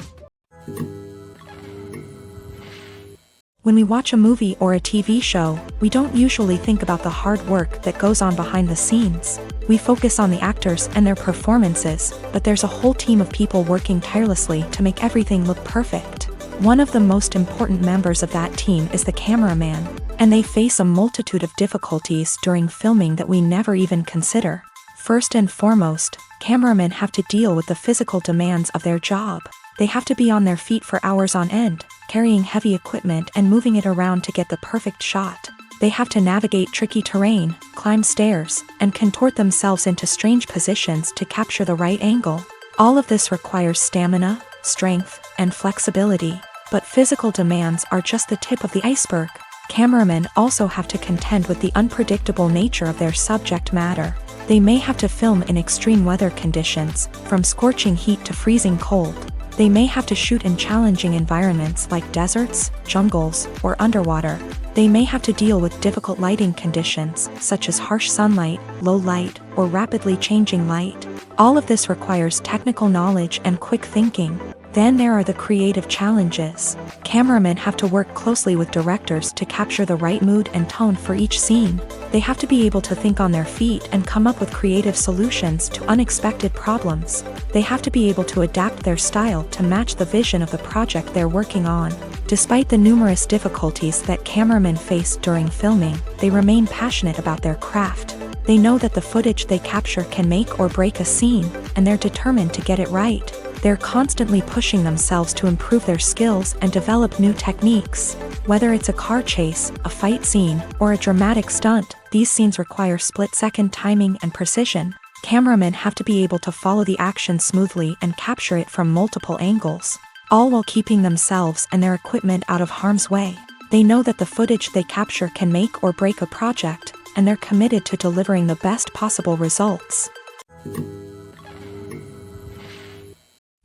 When we watch a movie or a TV show, we don't usually think about the hard work that goes on behind the scenes. We focus on the actors and their performances, but there's a whole team of people working tirelessly to make everything look perfect. One of the most important members of that team is the cameraman, and they face a multitude of difficulties during filming that we never even consider. First and foremost, cameramen have to deal with the physical demands of their job. They have to be on their feet for hours on end, carrying heavy equipment and moving it around to get the perfect shot. They have to navigate tricky terrain, climb stairs, and contort themselves into strange positions to capture the right angle. All of this requires stamina, strength, and flexibility. But physical demands are just the tip of the iceberg. Cameramen also have to contend with the unpredictable nature of their subject matter. They may have to film in extreme weather conditions, from scorching heat to freezing cold. They may have to shoot in challenging environments like deserts, jungles, or underwater. They may have to deal with difficult lighting conditions, such as harsh sunlight, low light, or rapidly changing light. All of this requires technical knowledge and quick thinking. Then there are the creative challenges. Cameramen have to work closely with directors to capture the right mood and tone for each scene. They have to be able to think on their feet and come up with creative solutions to unexpected problems. They have to be able to adapt their style to match the vision of the project they're working on. Despite the numerous difficulties that cameramen face during filming, they remain passionate about their craft. They know that the footage they capture can make or break a scene, and they're determined to get it right. They're constantly pushing themselves to improve their skills and develop new techniques. Whether it's a car chase, a fight scene, or a dramatic stunt, these scenes require split-second timing and precision. Cameramen have to be able to follow the action smoothly and capture it from multiple angles, all while keeping themselves and their equipment out of harm's way. They know that the footage they capture can make or break a project, and they're committed to delivering the best possible results.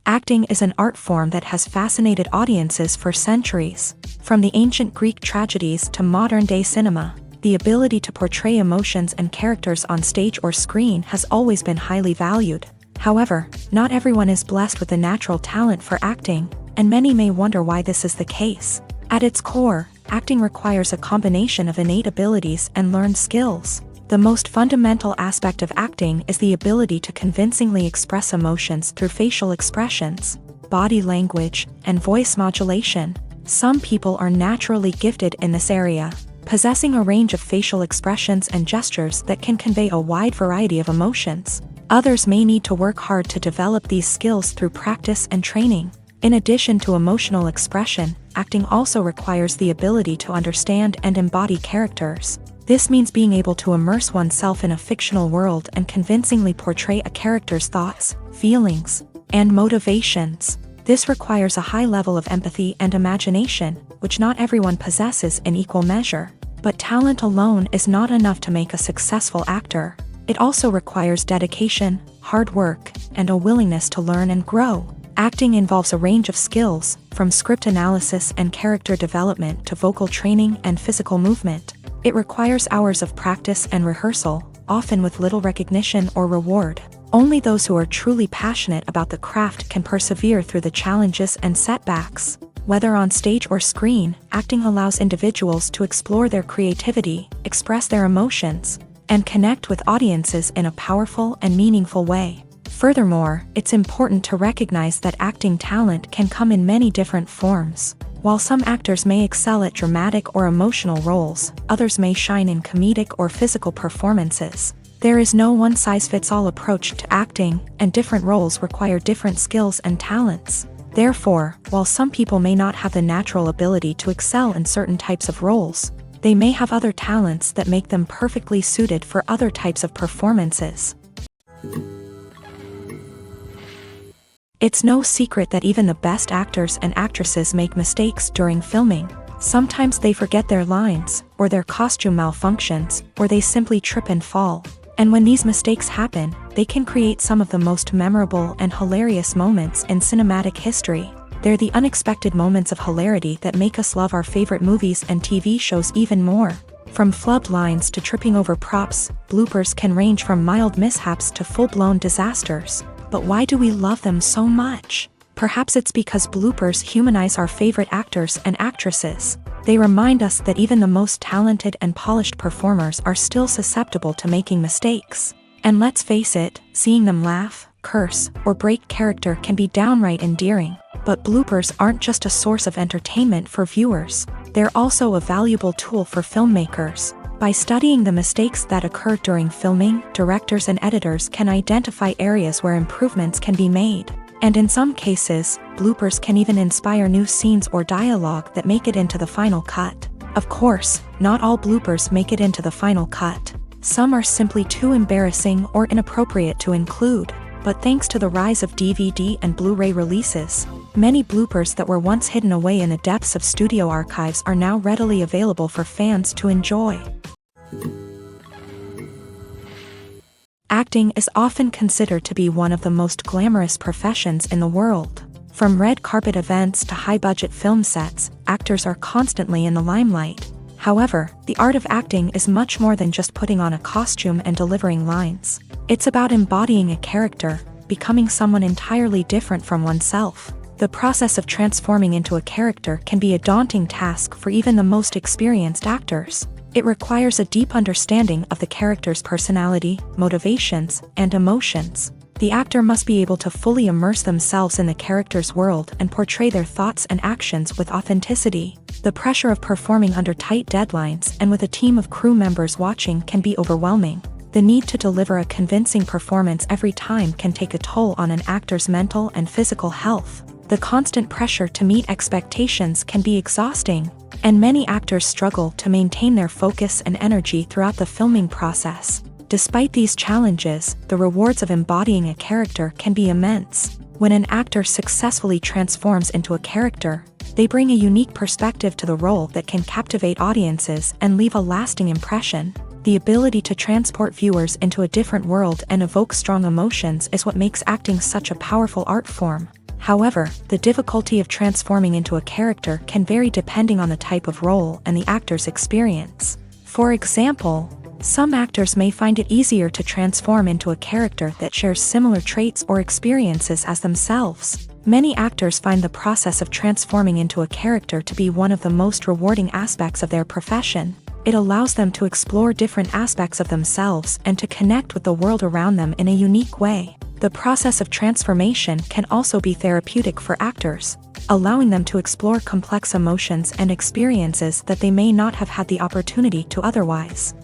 Acting is an art form that has fascinated audiences for centuries. From the ancient Greek tragedies to modern-day cinema, the ability to portray emotions and characters on stage or screen has always been highly valued. However, not everyone is blessed with a natural talent for acting, and many may wonder why this is the case. At its core, acting requires a combination of innate abilities and learned skills. The most fundamental aspect of acting is the ability to convincingly express emotions through facial expressions, body language, and voice modulation. Some people are naturally gifted in this area, possessing a range of facial expressions and gestures that can convey a wide variety of emotions. Others may need to work hard to develop these skills through practice and training. In addition to emotional expression, acting also requires the ability to understand and embody characters. This means being able to immerse oneself in a fictional world and convincingly portray a character's thoughts, feelings, and motivations. This requires a high level of empathy and imagination, which not everyone possesses in equal measure. But talent alone is not enough to make a successful actor. It also requires dedication, hard work, and a willingness to learn and grow. Acting involves a range of skills, from script analysis and character development to vocal training and physical movement. It requires hours of practice and rehearsal, often with little recognition or reward. Only those who are truly passionate about the craft can persevere through the challenges and setbacks. Whether on stage or screen, acting allows individuals to explore their creativity, express their emotions, and connect with audiences in a powerful and meaningful way. Furthermore, it's important to recognize that acting talent can come in many different forms. While some actors may excel at dramatic or emotional roles, others may shine in comedic or physical performances. There is no one-size-fits-all approach to acting, and different roles require different skills and talents. Therefore, while some people may not have the natural ability to excel in certain types of roles, they may have other talents that make them perfectly suited for other types of performances. It's no secret that even the best actors and actresses make mistakes during filming. Sometimes they forget their lines, or their costume malfunctions, or they simply trip and fall. And when these mistakes happen, they can create some of the most memorable and hilarious moments in cinematic history. They're the unexpected moments of hilarity that make us love our favorite movies and TV shows even more. From flubbed lines to tripping over props, bloopers can range from mild mishaps to full-blown disasters. But why do we love them so much? Perhaps it's because bloopers humanize our favorite actors and actresses. They remind us that even the most talented and polished performers are still susceptible to making mistakes. And let's face it, seeing them laugh, curse, or break character can be downright endearing. But bloopers aren't just a source of entertainment for viewers. They're also a valuable tool for filmmakers. By studying the mistakes that occur during filming, directors and editors can identify areas where improvements can be made. And in some cases, bloopers can even inspire new scenes or dialogue that make it into the final cut. Of course, not all bloopers make it into the final cut. Some are simply too embarrassing or inappropriate to include. But thanks to the rise of DVD and Blu-ray releases, many bloopers that were once hidden away in the depths of studio archives are now readily available for fans to enjoy. Acting is often considered to be one of the most glamorous professions in the world. From red carpet events to high-budget film sets, actors are constantly in the limelight. However, the art of acting is much more than just putting on a costume and delivering lines. It's about embodying a character, becoming someone entirely different from oneself. The process of transforming into a character can be a daunting task for even the most experienced actors. It requires a deep understanding of the character's personality, motivations, and emotions. The actor must be able to fully immerse themselves in the character's world and portray their thoughts and actions with authenticity. The pressure of performing under tight deadlines and with a team of crew members watching can be overwhelming. The need to deliver a convincing performance every time can take a toll on an actor's mental and physical health. The constant pressure to meet expectations can be exhausting, and many actors struggle to maintain their focus and energy throughout the filming process. Despite these challenges, the rewards of embodying a character can be immense. When an actor successfully transforms into a character, they bring a unique perspective to the role that can captivate audiences and leave a lasting impression. The ability to transport viewers into a different world and evoke strong emotions is what makes acting such a powerful art form. However, the difficulty of transforming into a character can vary depending on the type of role and the actor's experience. For example, some actors may find it easier to transform into a character that shares similar traits or experiences as themselves. Many actors find the process of transforming into a character to be one of the most rewarding aspects of their profession. It allows them to explore different aspects of themselves and to connect with the world around them in a unique way. The process of transformation can also be therapeutic for actors, allowing them to explore complex emotions and experiences that they may not have had the opportunity to otherwise.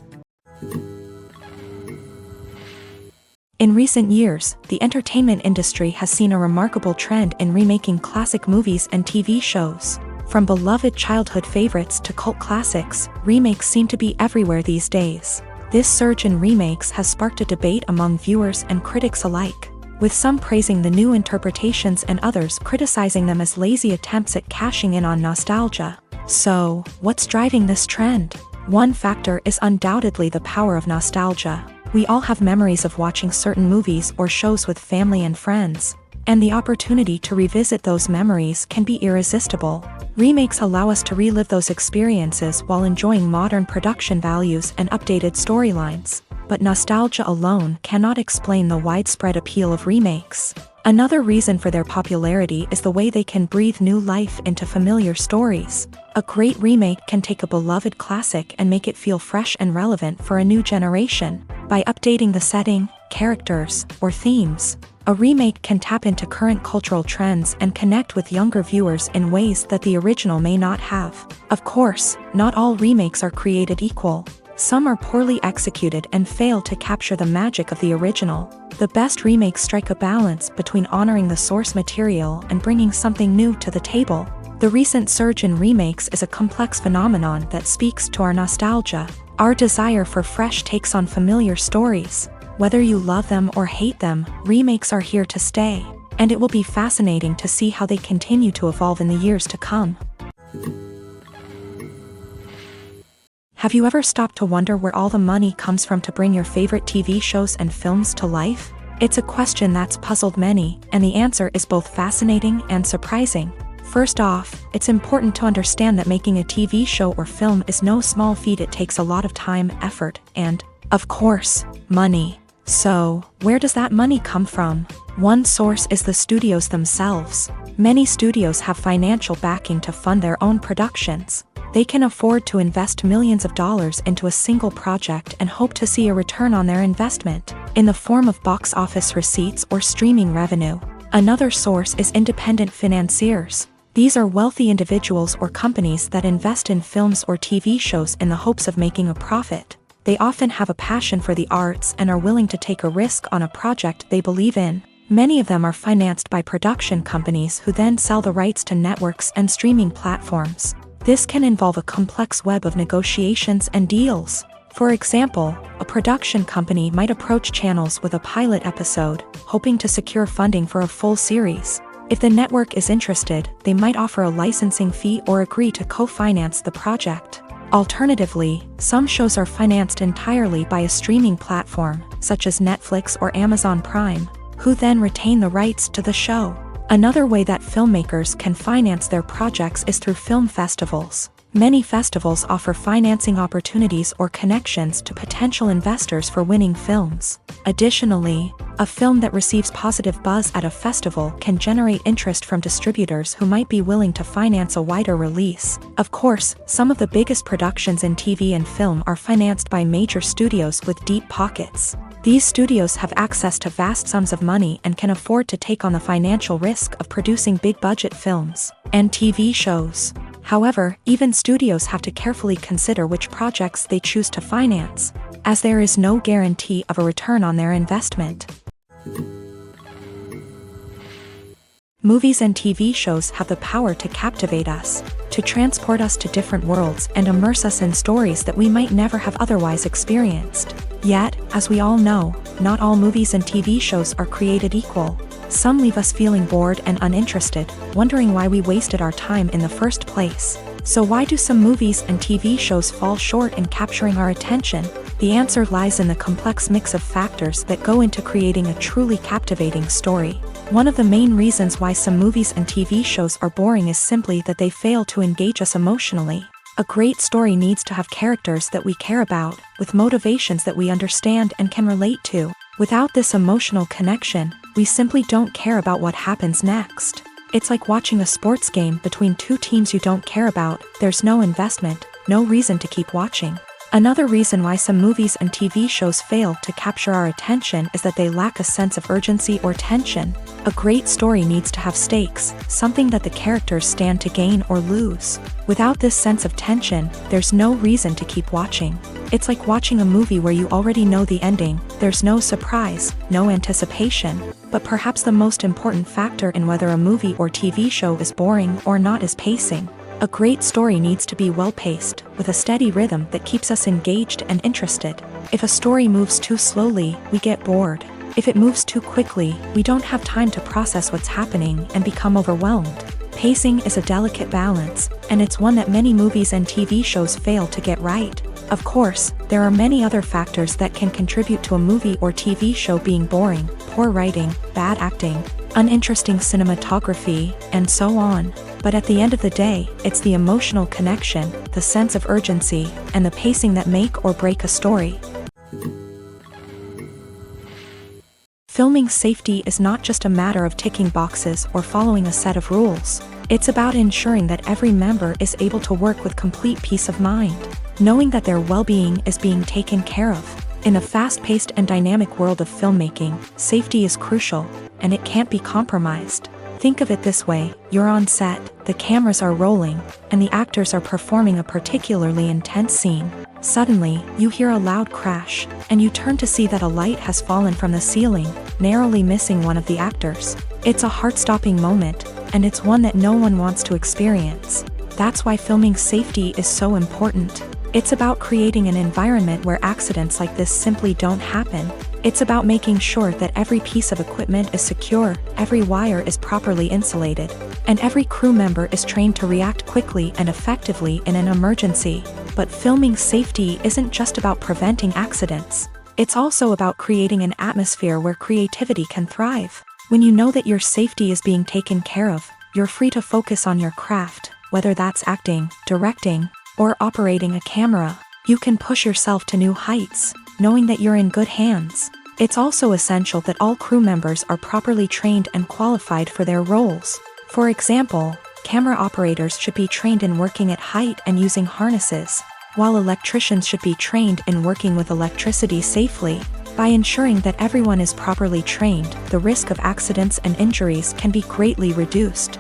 In recent years, the entertainment industry has seen a remarkable trend in remaking classic movies and TV shows. From beloved childhood favorites to cult classics, remakes seem to be everywhere these days. This surge in remakes has sparked a debate among viewers and critics alike, with some praising the new interpretations and others criticizing them as lazy attempts at cashing in on nostalgia. So, what's driving this trend? One factor is undoubtedly the power of nostalgia. We all have memories of watching certain movies or shows with family and friends, and the opportunity to revisit those memories can be irresistible. Remakes allow us to relive those experiences while enjoying modern production values and updated storylines. But nostalgia alone cannot explain the widespread appeal of remakes. Another reason for their popularity is the way they can breathe new life into familiar stories. A great remake can take a beloved classic and make it feel fresh and relevant for a new generation. By updating the setting, characters, or themes, a remake can tap into current cultural trends and connect with younger viewers in ways that the original may not have. Of course, not all remakes are created equal. Some are poorly executed and fail to capture the magic of the original. The best remakes strike a balance between honoring the source material and bringing something new to the table. The recent surge in remakes is a complex phenomenon that speaks to our nostalgia, our desire for fresh takes on familiar stories. Whether you love them or hate them, remakes are here to stay, and it will be fascinating to see how they continue to evolve in the years to come. Have you ever stopped to wonder where all the money comes from to bring your favorite TV shows and films to life? It's a question that's puzzled many, and the answer is both fascinating and surprising. First off, it's important to understand that making a TV show or film is no small feat. It takes a lot of time, effort, and, of course, money. So, where does that money come from? One source is the studios themselves. Many studios have financial backing to fund their own productions. They can afford to invest millions of dollars into a single project and hope to see a return on their investment, in the form of box office receipts or streaming revenue. Another source is independent financiers. These are wealthy individuals or companies that invest in films or TV shows in the hopes of making a profit. They often have a passion for the arts and are willing to take a risk on a project they believe in. Many of them are financed by production companies who then sell the rights to networks and streaming platforms. This can involve a complex web of negotiations and deals. For example, a production company might approach channels with a pilot episode, hoping to secure funding for a full series. If the network is interested, they might offer a licensing fee or agree to co-finance the project. Alternatively, some shows are financed entirely by a streaming platform, such as Netflix or Amazon Prime, who then retain the rights to the show. Another way that filmmakers can finance their projects is through film festivals. Many festivals offer financing opportunities or connections to potential investors for winning films. Additionally, a film that receives positive buzz at a festival can generate interest from distributors who might be willing to finance a wider release. Of course, some of the biggest productions in TV and film are financed by major studios with deep pockets. These studios have access to vast sums of money and can afford to take on the financial risk of producing big-budget films and TV shows. However, even studios have to carefully consider which projects they choose to finance, as there is no guarantee of a return on their investment. Movies and TV shows have the power to captivate us, to transport us to different worlds and immerse us in stories that we might never have otherwise experienced. Yet, as we all know, not all movies and TV shows are created equal. Some leave us feeling bored and uninterested, wondering why we wasted our time in the first place. So why do some movies and TV shows fall short in capturing our attention? The answer lies in the complex mix of factors that go into creating a truly captivating story. One of the main reasons why some movies and TV shows are boring is simply that they fail to engage us emotionally. A great story needs to have characters that we care about, with motivations that we understand and can relate to. Without this emotional connection, we simply don't care about what happens next. It's like watching a sports game between two teams you don't care about. There's no investment, no reason to keep watching. Another reason why some movies and TV shows fail to capture our attention is that they lack a sense of urgency or tension. A great story needs to have stakes, something that the characters stand to gain or lose. Without this sense of tension, there's no reason to keep watching. It's like watching a movie where you already know the ending. There's no surprise, no anticipation. But perhaps the most important factor in whether a movie or TV show is boring or not is pacing. A great story needs to be well-paced, with a steady rhythm that keeps us engaged and interested. If a story moves too slowly, we get bored. If it moves too quickly, we don't have time to process what's happening and become overwhelmed. Pacing is a delicate balance, and it's one that many movies and TV shows fail to get right. Of course, there are many other factors that can contribute to a movie or TV show being boring: poor writing, bad acting, uninteresting cinematography, and so on. But at the end of the day, it's the emotional connection, the sense of urgency, and the pacing that make or break a story. Filming safety is not just a matter of ticking boxes or following a set of rules. It's about ensuring that every member is able to work with complete peace of mind, knowing that their well-being is being taken care of. In a fast-paced and dynamic world of filmmaking, safety is crucial, and it can't be compromised. Think of it this way: you're on set, the cameras are rolling, and the actors are performing a particularly intense scene. Suddenly, you hear a loud crash, and you turn to see that a light has fallen from the ceiling, narrowly missing one of the actors. It's a heart-stopping moment, and it's one that no one wants to experience. That's why filming safety is so important. It's about creating an environment where accidents like this simply don't happen. It's about making sure that every piece of equipment is secure, every wire is properly insulated, and every crew member is trained to react quickly and effectively in an emergency. But filming safety isn't just about preventing accidents. It's also about creating an atmosphere where creativity can thrive. When you know that your safety is being taken care of, you're free to focus on your craft, whether that's acting, directing, or operating a camera. You can push yourself to new heights, knowing that you're in good hands. It's also essential that all crew members are properly trained and qualified for their roles. For example, camera operators should be trained in working at height and using harnesses, while electricians should be trained in working with electricity safely. By ensuring that everyone is properly trained, the risk of accidents and injuries can be greatly reduced.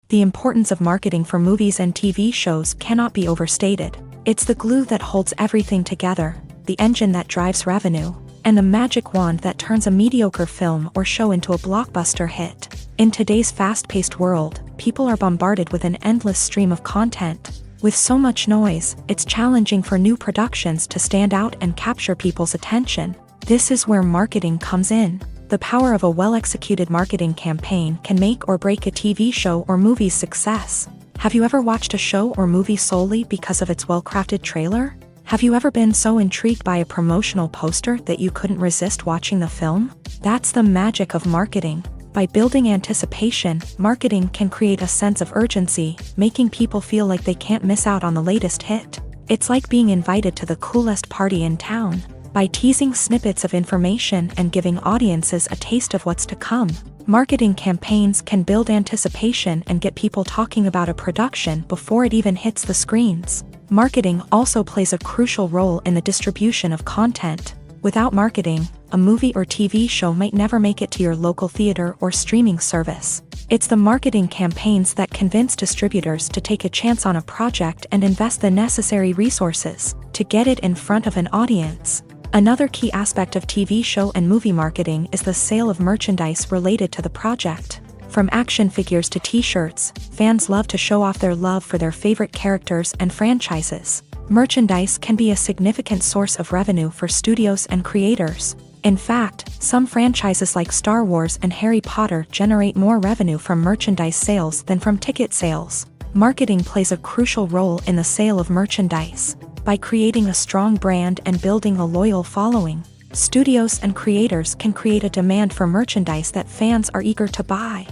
The importance of marketing for movies and TV shows cannot be overstated. It's the glue that holds everything together, the engine that drives revenue, and the magic wand that turns a mediocre film or show into a blockbuster hit. In today's fast-paced world, people are bombarded with an endless stream of content. With so much noise, it's challenging for new productions to stand out and capture people's attention. This is where marketing comes in. The power of a well-executed marketing campaign can make or break a TV show or movie's success. Have you ever watched a show or movie solely because of its well-crafted trailer? Have you ever been so intrigued by a promotional poster that you couldn't resist watching the film? That's the magic of marketing. By building anticipation, marketing can create a sense of urgency, making people feel like they can't miss out on the latest hit. It's like being invited to the coolest party in town. By teasing snippets of information and giving audiences a taste of what's to come, marketing campaigns can build anticipation and get people talking about a production before it even hits the screens. Marketing also plays a crucial role in the distribution of content. Without marketing, a movie or TV show might never make it to your local theater or streaming service. It's the marketing campaigns that convince distributors to take a chance on a project and invest the necessary resources to get it in front of an audience. Another key aspect of TV show and movie marketing is the sale of merchandise related to the project. From action figures to t-shirts, fans love to show off their love for their favorite characters and franchises. Merchandise can be a significant source of revenue for studios and creators. In fact, some franchises like Star Wars and Harry Potter generate more revenue from merchandise sales than from ticket sales. Marketing plays a crucial role in the sale of merchandise. By creating a strong brand and building a loyal following, studios and creators can create a demand for merchandise that fans are eager to buy.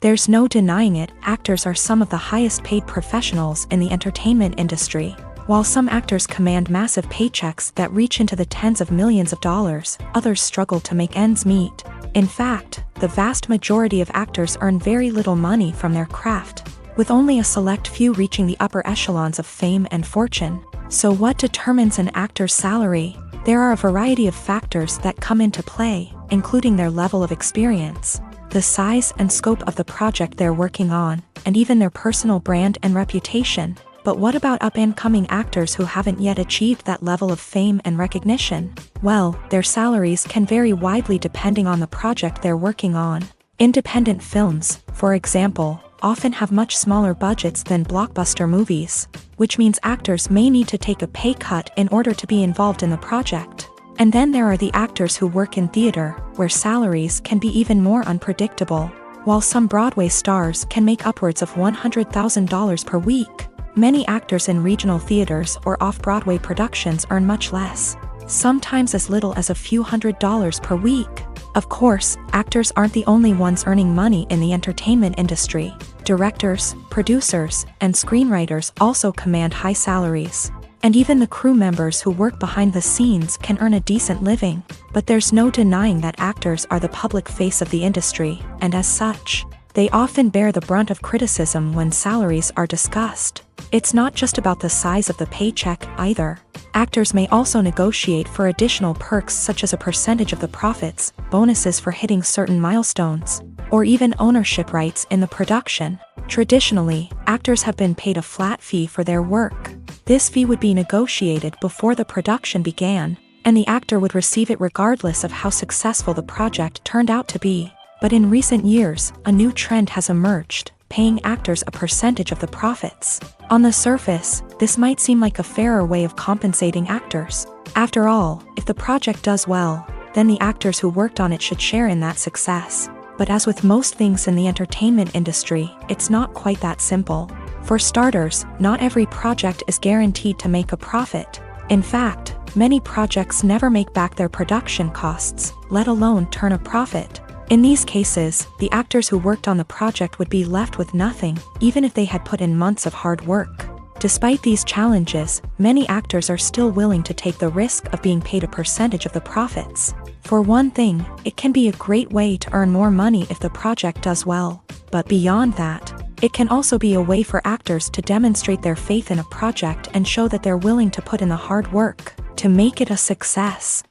There's no denying it, actors are some of the highest paid professionals in the entertainment industry. While some actors command massive paychecks that reach into the tens of millions of dollars, others struggle to make ends meet. In fact, the vast majority of actors earn very little money from their craft, with only a select few reaching the upper echelons of fame and fortune. So what determines an actor's salary? There are a variety of factors that come into play, including their level of experience, the size and scope of the project they're working on, and even their personal brand and reputation. But what about up-and-coming actors who haven't yet achieved that level of fame and recognition? Well, their salaries can vary widely depending on the project they're working on. Independent films, for example, often have much smaller budgets than blockbuster movies, which means actors may need to take a pay cut in order to be involved in the project. And then there are the actors who work in theater, where salaries can be even more unpredictable. While some Broadway stars can make upwards of $100,000 per week, many actors in regional theaters or off-Broadway productions earn much less, sometimes as little as a few $100s per week. Of course, actors aren't the only ones earning money in the entertainment industry. Directors, producers, and screenwriters also command high salaries. And even the crew members who work behind the scenes can earn a decent living. But there's no denying that actors are the public face of the industry, and as such, they often bear the brunt of criticism when salaries are discussed. It's not just about the size of the paycheck either. Actors may also negotiate for additional perks such as a percentage of the profits, bonuses for hitting certain milestones, or even ownership rights in the production. Traditionally, actors have been paid a flat fee for their work. This fee would be negotiated before the production began, and the actor would receive it regardless of how successful the project turned out to be. But in recent years, a new trend has emerged, paying actors a percentage of the profits. On the surface, this might seem like a fairer way of compensating actors. After all, if the project does well, then the actors who worked on it should share in that success. But as with most things in the entertainment industry, it's not quite that simple. For starters, not every project is guaranteed to make a profit. In fact, many projects never make back their production costs, let alone turn a profit. In these cases, the actors who worked on the project would be left with nothing, even if they had put in months of hard work. Despite these challenges, many actors are still willing to take the risk of being paid a percentage of the profits. For one thing, it can be a great way to earn more money if the project does well. But beyond that, it can also be a way for actors to demonstrate their faith in a project and show that they're willing to put in the hard work to make it a success.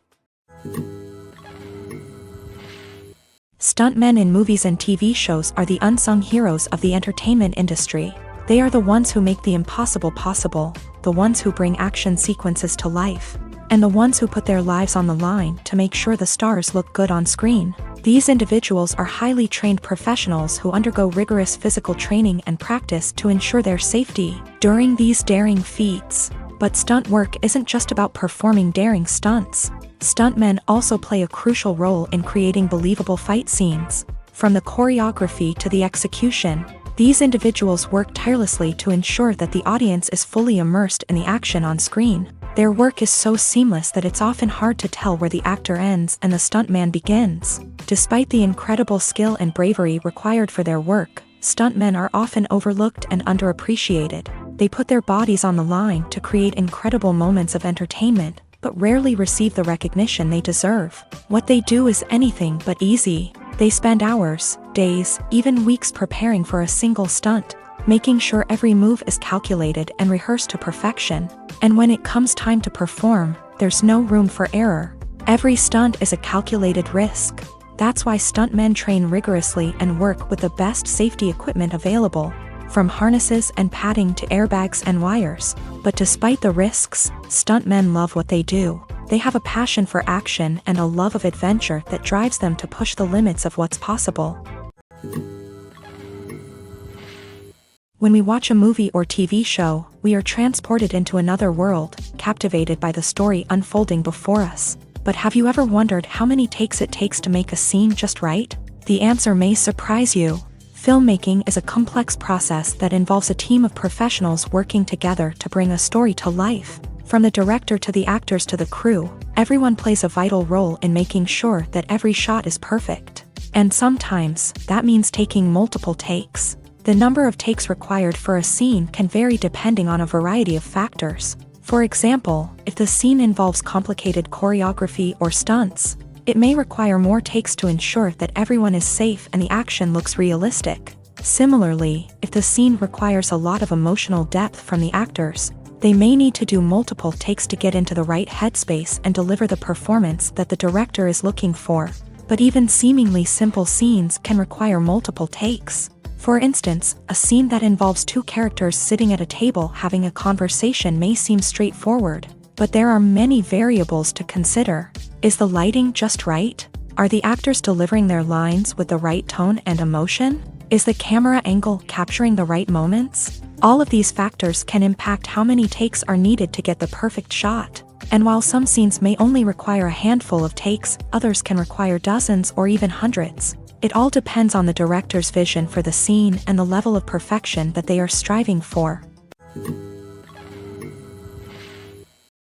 Stuntmen in movies and TV shows are the unsung heroes of the entertainment industry. They are the ones who make the impossible possible, the ones who bring action sequences to life, and the ones who put their lives on the line to make sure the stars look good on screen. These individuals are highly trained professionals who undergo rigorous physical training and practice to ensure their safety during these daring feats. But stunt work isn't just about performing daring stunts. Stuntmen also play a crucial role in creating believable fight scenes. From the choreography to the execution, these individuals work tirelessly to ensure that the audience is fully immersed in the action on screen. Their work is so seamless that it's often hard to tell where the actor ends and the stuntman begins. Despite the incredible skill and bravery required for their work, stuntmen are often overlooked and underappreciated. They put their bodies on the line to create incredible moments of entertainment, but rarely receive the recognition they deserve. What they do is anything but easy. They spend hours, days, even weeks preparing for a single stunt, making sure every move is calculated and rehearsed to perfection. And when it comes time to perform, there's no room for error. Every stunt is a calculated risk. That's why stuntmen train rigorously and work with the best safety equipment available, from harnesses and padding to airbags and wires. But despite the risks, stuntmen love what they do. They have a passion for action and a love of adventure that drives them to push the limits of what's possible. When we watch a movie or TV show, we are transported into another world, captivated by the story unfolding before us. But have you ever wondered how many takes it takes to make a scene just right? The answer may surprise you. Filmmaking is a complex process that involves a team of professionals working together to bring a story to life. From the director to the actors to the crew, everyone plays a vital role in making sure that every shot is perfect. And sometimes, that means taking multiple takes. The number of takes required for a scene can vary depending on a variety of factors. For example, if the scene involves complicated choreography or stunts, it may require more takes to ensure that everyone is safe and the action looks realistic. Similarly, if the scene requires a lot of emotional depth from the actors, they may need to do multiple takes to get into the right headspace and deliver the performance that the director is looking for. But even seemingly simple scenes can require multiple takes. For instance, a scene that involves two characters sitting at a table having a conversation may seem straightforward, but there are many variables to consider. Is the lighting just right? Are the actors delivering their lines with the right tone and emotion? Is the camera angle capturing the right moments? All of these factors can impact how many takes are needed to get the perfect shot. And while some scenes may only require a handful of takes, others can require dozens or even hundreds. It all depends on the director's vision for the scene and the level of perfection that they are striving for.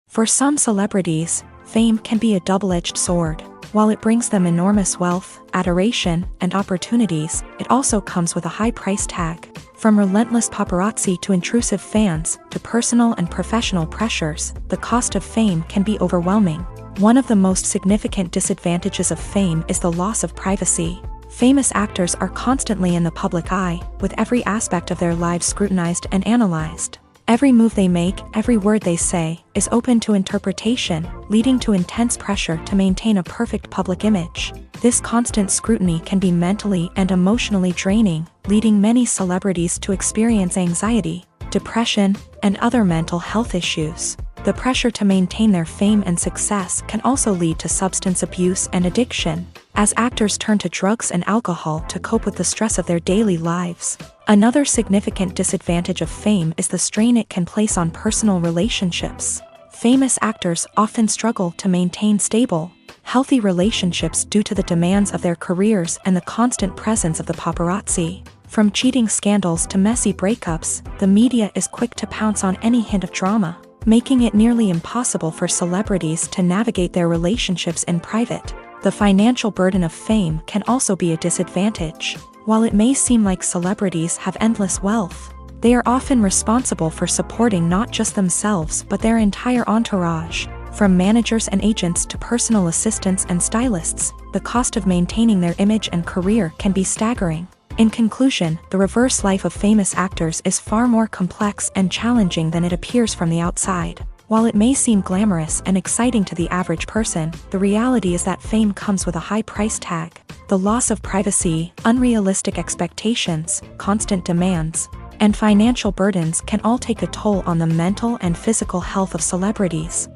For some celebrities, fame can be a double-edged sword. While it brings them enormous wealth, adoration, and opportunities, it also comes with a high price tag. From relentless paparazzi to intrusive fans, to personal and professional pressures, the cost of fame can be overwhelming. One of the most significant disadvantages of fame is the loss of privacy. Famous actors are constantly in the public eye, with every aspect of their lives scrutinized and analyzed. Every move they make, every word they say, is open to interpretation, leading to intense pressure to maintain a perfect public image. This constant scrutiny can be mentally and emotionally draining, leading many celebrities to experience anxiety, depression, and other mental health issues. The pressure to maintain their fame and success can also lead to substance abuse and addiction, as actors turn to drugs and alcohol to cope with the stress of their daily lives. Another significant disadvantage of fame is the strain it can place on personal relationships. Famous actors often struggle to maintain stable, healthy relationships due to the demands of their careers and the constant presence of the paparazzi. From cheating scandals to messy breakups, the media is quick to pounce on any hint of drama, making it nearly impossible for celebrities to navigate their relationships in private. The financial burden of fame can also be a disadvantage. While it may seem like celebrities have endless wealth, they are often responsible for supporting not just themselves but their entire entourage. From managers and agents to personal assistants and stylists, the cost of maintaining their image and career can be staggering. In conclusion, the reverse life of famous actors is far more complex and challenging than it appears from the outside. While it may seem glamorous and exciting to the average person, the reality is that fame comes with a high price tag. The loss of privacy, unrealistic expectations, constant demands, and financial burdens can all take a toll on the mental and physical health of celebrities.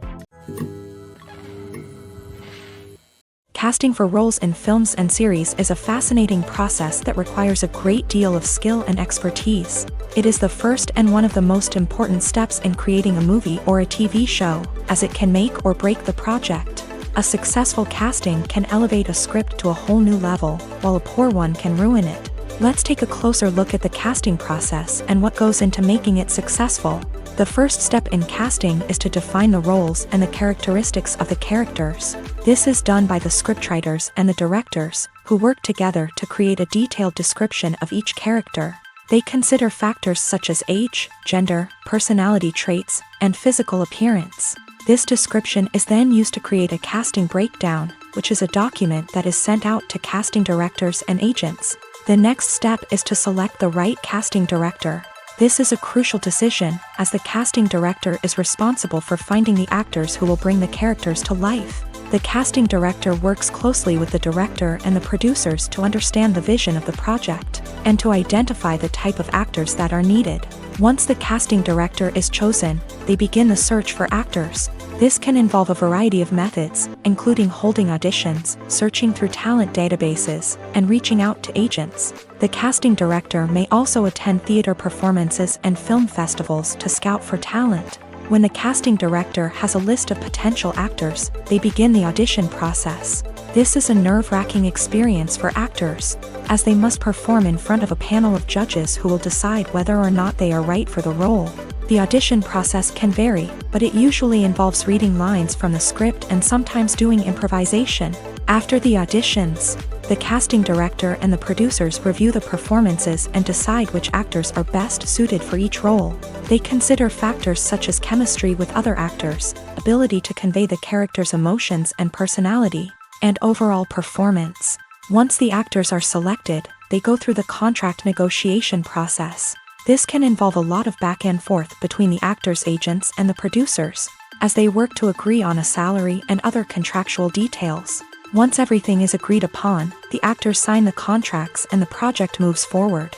Casting for roles in films and series is a fascinating process that requires a great deal of skill and expertise. It is the first and one of the most important steps in creating a movie or a TV show, as it can make or break the project. A successful casting can elevate a script to a whole new level, while a poor one can ruin it. Let's take a closer look at the casting process and what goes into making it successful. The first step in casting is to define the roles and the characteristics of the characters. This is done by the scriptwriters and the directors, who work together to create a detailed description of each character. They consider factors such as age, gender, personality traits, and physical appearance. This description is then used to create a casting breakdown, which is a document that is sent out to casting directors and agents. The next step is to select the right casting director. This is a crucial decision, as the casting director is responsible for finding the actors who will bring the characters to life. The casting director works closely with the director and the producers to understand the vision of the project, and to identify the type of actors that are needed. Once the casting director is chosen, they begin the search for actors. This can involve a variety of methods, including holding auditions, searching through talent databases, and reaching out to agents. The casting director may also attend theater performances and film festivals to scout for talent. When the casting director has a list of potential actors, they begin the audition process. This is a nerve-wracking experience for actors, as they must perform in front of a panel of judges who will decide whether or not they are right for the role. The audition process can vary, but it usually involves reading lines from the script and sometimes doing improvisation. After the auditions, the casting director and the producers review the performances and decide which actors are best suited for each role. They consider factors such as chemistry with other actors, ability to convey the character's emotions and personality, and overall performance. Once the actors are selected, they go through the contract negotiation process. This can involve a lot of back and forth between the actors' agents and the producers, as they work to agree on a salary and other contractual details. Once everything is agreed upon, the actors sign the contracts and the project moves forward.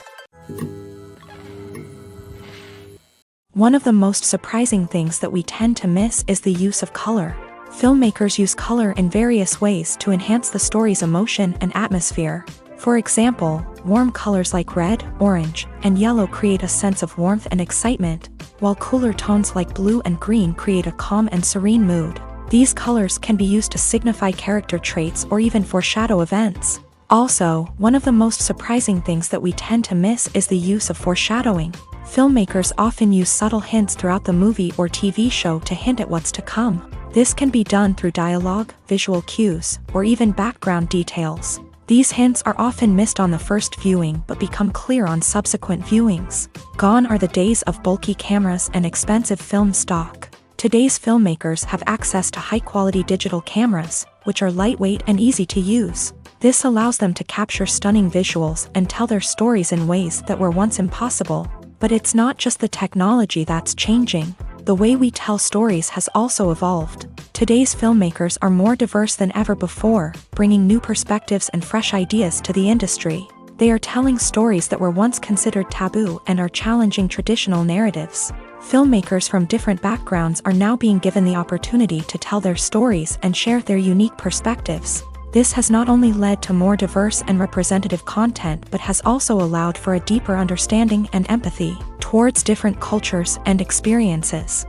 One of the most surprising things that we tend to miss is the use of color. Filmmakers use color in various ways to enhance the story's emotion and atmosphere. For example, warm colors like red, orange, and yellow create a sense of warmth and excitement, while cooler tones like blue and green create a calm and serene mood. These colors can be used to signify character traits or even foreshadow events. Also, one of the most surprising things that we tend to miss is the use of foreshadowing. Filmmakers often use subtle hints throughout the movie or TV show to hint at what's to come. This can be done through dialogue, visual cues, or even background details. These hints are often missed on the first viewing but become clear on subsequent viewings. Gone are the days of bulky cameras and expensive film stock. Today's filmmakers have access to high-quality digital cameras, which are lightweight and easy to use. This allows them to capture stunning visuals and tell their stories in ways that were once impossible. But it's not just the technology that's changing. The way we tell stories has also evolved. Today's filmmakers are more diverse than ever before, bringing new perspectives and fresh ideas to the industry. They are telling stories that were once considered taboo and are challenging traditional narratives. Filmmakers from different backgrounds are now being given the opportunity to tell their stories and share their unique perspectives. This has not only led to more diverse and representative content but has also allowed for a deeper understanding and empathy towards different cultures and experiences.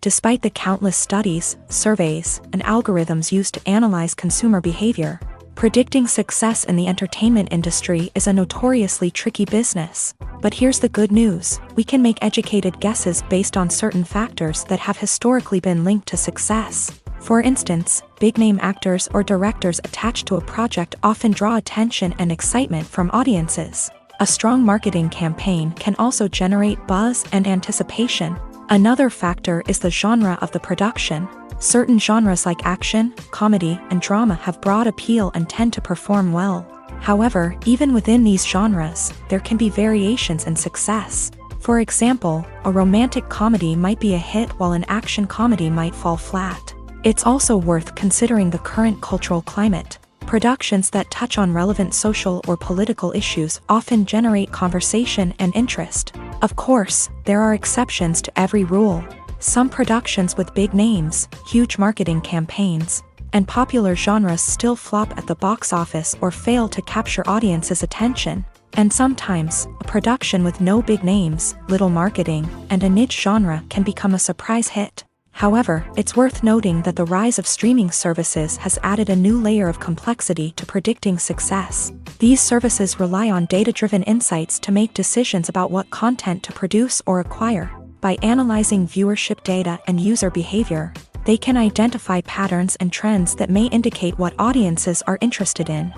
Despite the countless studies, surveys, and algorithms used to analyze consumer behavior, predicting success in the entertainment industry is a notoriously tricky business. But here's the good news: we can make educated guesses based on certain factors that have historically been linked to success. For instance, big-name actors or directors attached to a project often draw attention and excitement from audiences. A strong marketing campaign can also generate buzz and anticipation. Another factor is the genre of the production. Certain genres like action, comedy, and drama have broad appeal and tend to perform well. However, even within these genres, there can be variations in success. For example, a romantic comedy might be a hit while an action comedy might fall flat. It's also worth considering the current cultural climate. Productions that touch on relevant social or political issues often generate conversation and interest. Of course, there are exceptions to every rule. Some productions with big names, huge marketing campaigns, and popular genres still flop at the box office or fail to capture audiences' attention. And sometimes, a production with no big names, little marketing, and a niche genre can become a surprise hit. However, it's worth noting that the rise of streaming services has added a new layer of complexity to predicting success. These services rely on data-driven insights to make decisions about what content to produce or acquire. By analyzing viewership data and user behavior, they can identify patterns and trends that may indicate what audiences are interested in.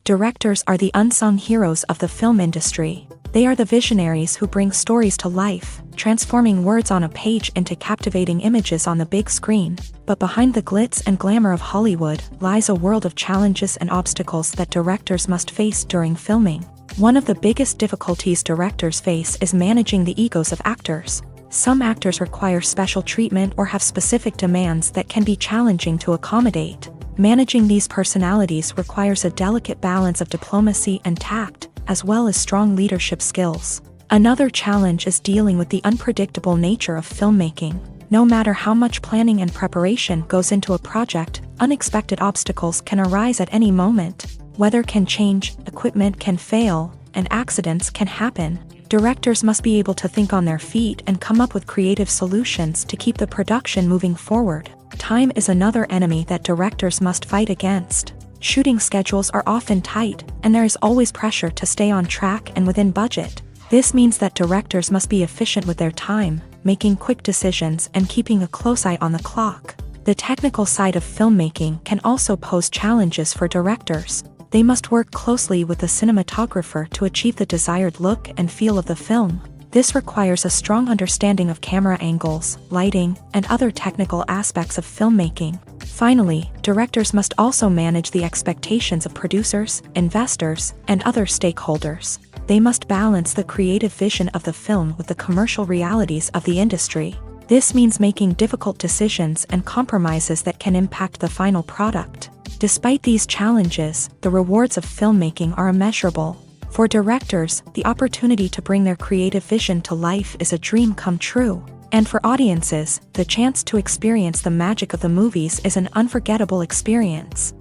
Directors are the unsung heroes of the film industry. They are the visionaries who bring stories to life, transforming words on a page into captivating images on the big screen. But behind the glitz and glamour of Hollywood lies a world of challenges and obstacles that directors must face during filming. One of the biggest difficulties directors face is managing the egos of actors. Some actors require special treatment or have specific demands that can be challenging to accommodate. Managing these personalities requires a delicate balance of diplomacy and tact, as well as strong leadership skills. Another challenge is dealing with the unpredictable nature of filmmaking. No matter how much planning and preparation goes into a project, unexpected obstacles can arise at any moment. Weather can change, equipment can fail, and accidents can happen. Directors must be able to think on their feet and come up with creative solutions to keep the production moving forward. Time is another enemy that directors must fight against. Shooting schedules are often tight, and there is always pressure to stay on track and within budget. This means that directors must be efficient with their time, making quick decisions and keeping a close eye on the clock. The technical side of filmmaking can also pose challenges for directors. They must work closely with the cinematographer to achieve the desired look and feel of the film. This requires a strong understanding of camera angles, lighting, and other technical aspects of filmmaking. Finally, directors must also manage the expectations of producers, investors, and other stakeholders. They must balance the creative vision of the film with the commercial realities of the industry. This means making difficult decisions and compromises that can impact the final product. Despite these challenges, the rewards of filmmaking are immeasurable. For directors, the opportunity to bring their creative vision to life is a dream come true. And for audiences, the chance to experience the magic of the movies is an unforgettable experience.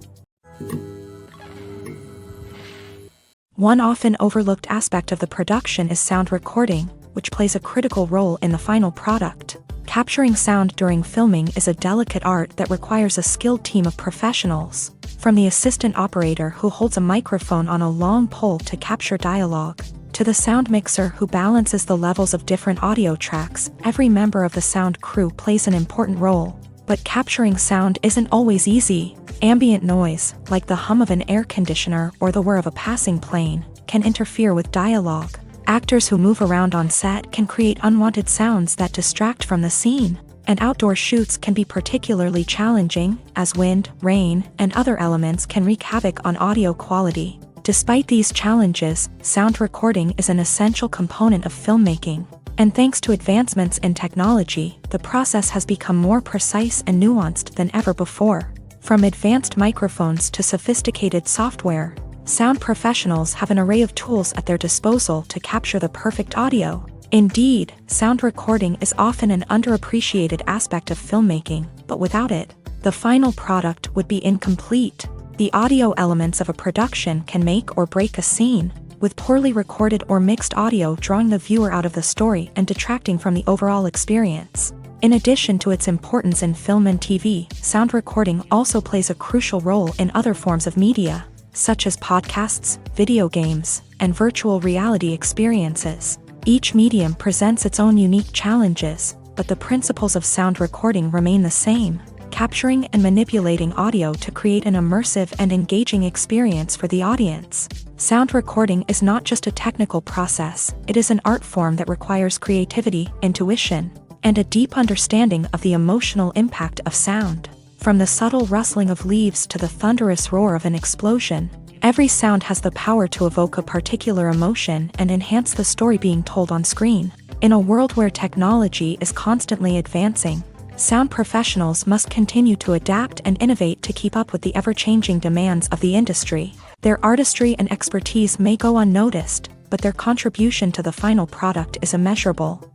One often overlooked aspect of the production is sound recording, which plays a critical role in the final product. Capturing sound during filming is a delicate art that requires a skilled team of professionals. From the assistant operator who holds a microphone on a long pole to capture dialogue, to the sound mixer who balances the levels of different audio tracks, every member of the sound crew plays an important role. But capturing sound isn't always easy. Ambient noise, like the hum of an air conditioner or the whir of a passing plane, can interfere with dialogue. Actors who move around on set can create unwanted sounds that distract from the scene. And outdoor shoots can be particularly challenging, as wind, rain, and other elements can wreak havoc on audio quality. Despite these challenges, sound recording is an essential component of filmmaking. And thanks to advancements in technology, the process has become more precise and nuanced than ever before. From advanced microphones to sophisticated software, sound professionals have an array of tools at their disposal to capture the perfect audio. Indeed, sound recording is often an underappreciated aspect of filmmaking, but without it, the final product would be incomplete. The audio elements of a production can make or break a scene. with poorly recorded or mixed audio drawing the viewer out of the story and detracting from the overall experience. In addition to its importance in film and TV, sound recording also plays a crucial role in other forms of media, such as podcasts, video games, and virtual reality experiences. Each medium presents its own unique challenges, but the principles of sound recording remain the same, capturing and manipulating audio to create an immersive and engaging experience for the audience. Sound recording is not just a technical process, it is an art form that requires creativity, intuition, and a deep understanding of the emotional impact of sound. From the subtle rustling of leaves to the thunderous roar of an explosion, every sound has the power to evoke a particular emotion and enhance the story being told on screen. In a world where technology is constantly advancing, sound professionals must continue to adapt and innovate to keep up with the ever-changing demands of the industry. Their artistry and expertise may go unnoticed, but their contribution to the final product is immeasurable.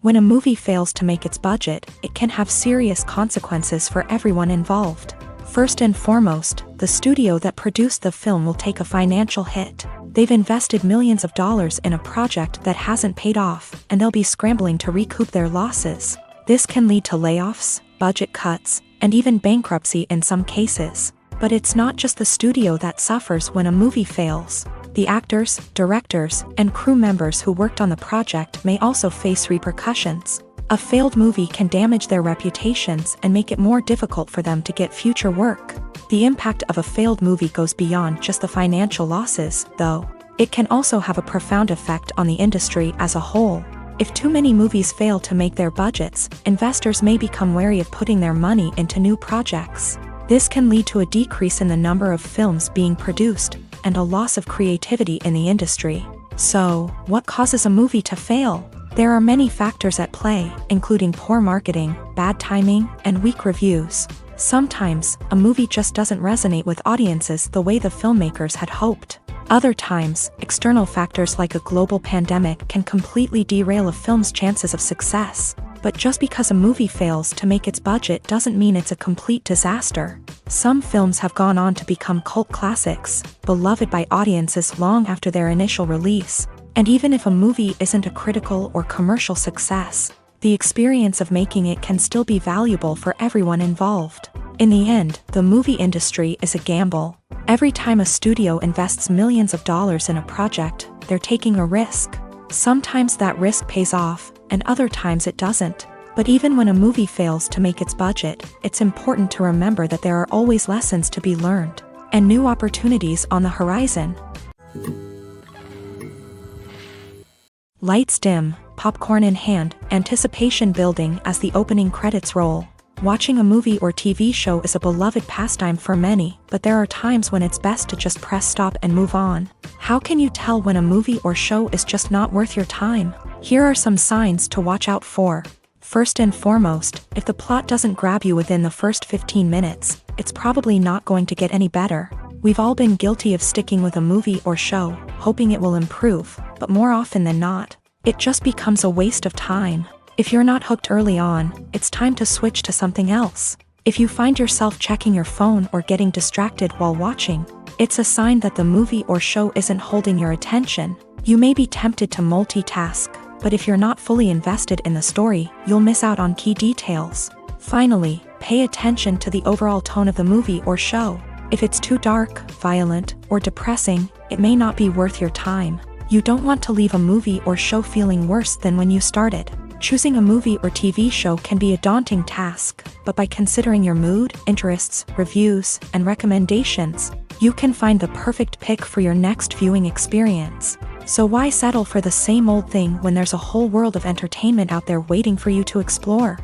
When a movie fails to make its budget, it can have serious consequences for everyone involved. First and foremost, the studio that produced the film will take a financial hit. They've invested millions of dollars in a project that hasn't paid off, and they'll be scrambling to recoup their losses. This can lead to layoffs, budget cuts, and even bankruptcy in some cases. But it's not just the studio that suffers when a movie fails. The actors, directors, and crew members who worked on the project may also face repercussions. A failed movie can damage their reputations and make it more difficult for them to get future work. The impact of a failed movie goes beyond just the financial losses, though. It can also have a profound effect on the industry as a whole. If too many movies fail to make their budgets, investors may become wary of putting their money into new projects. This can lead to a decrease in the number of films being produced, and a loss of creativity in the industry. So, what causes a movie to fail? There are many factors at play, including poor marketing, bad timing, and weak reviews. Sometimes, a movie just doesn't resonate with audiences the way the filmmakers had hoped. Other times, external factors like a global pandemic can completely derail a film's chances of success. But just because a movie fails to make its budget doesn't mean it's a complete disaster. Some films have gone on to become cult classics, beloved by audiences long after their initial release. And even if a movie isn't a critical or commercial success, the experience of making it can still be valuable for everyone involved. In the end, the movie industry is a gamble. Every time a studio invests millions of dollars in a project, they're taking a risk. Sometimes that risk pays off, and other times it doesn't. But even when a movie fails to make its budget, it's important to remember that there are always lessons to be learned, and new opportunities on the horizon. Lights dim, popcorn in hand, anticipation building as the opening credits roll. Watching a movie or TV show is a beloved pastime for many, but there are times when it's best to just press stop and move on. How can you tell when a movie or show is just not worth your time? Here are some signs to watch out for. First and foremost, if the plot doesn't grab you within the first 15 minutes, it's probably not going to get any better. We've all been guilty of sticking with a movie or show, hoping it will improve, but more often than not, it just becomes a waste of time. If you're not hooked early on, it's time to switch to something else. If you find yourself checking your phone or getting distracted while watching, it's a sign that the movie or show isn't holding your attention. You may be tempted to multitask, but if you're not fully invested in the story, you'll miss out on key details. Finally, pay attention to the overall tone of the movie or show. If it's too dark, violent, or depressing, it may not be worth your time. You don't want to leave a movie or show feeling worse than when you started. Choosing a movie or TV show can be a daunting task, but by considering your mood, interests, reviews, and recommendations, you can find the perfect pick for your next viewing experience. So why settle for the same old thing when there's a whole world of entertainment out there waiting for you to explore?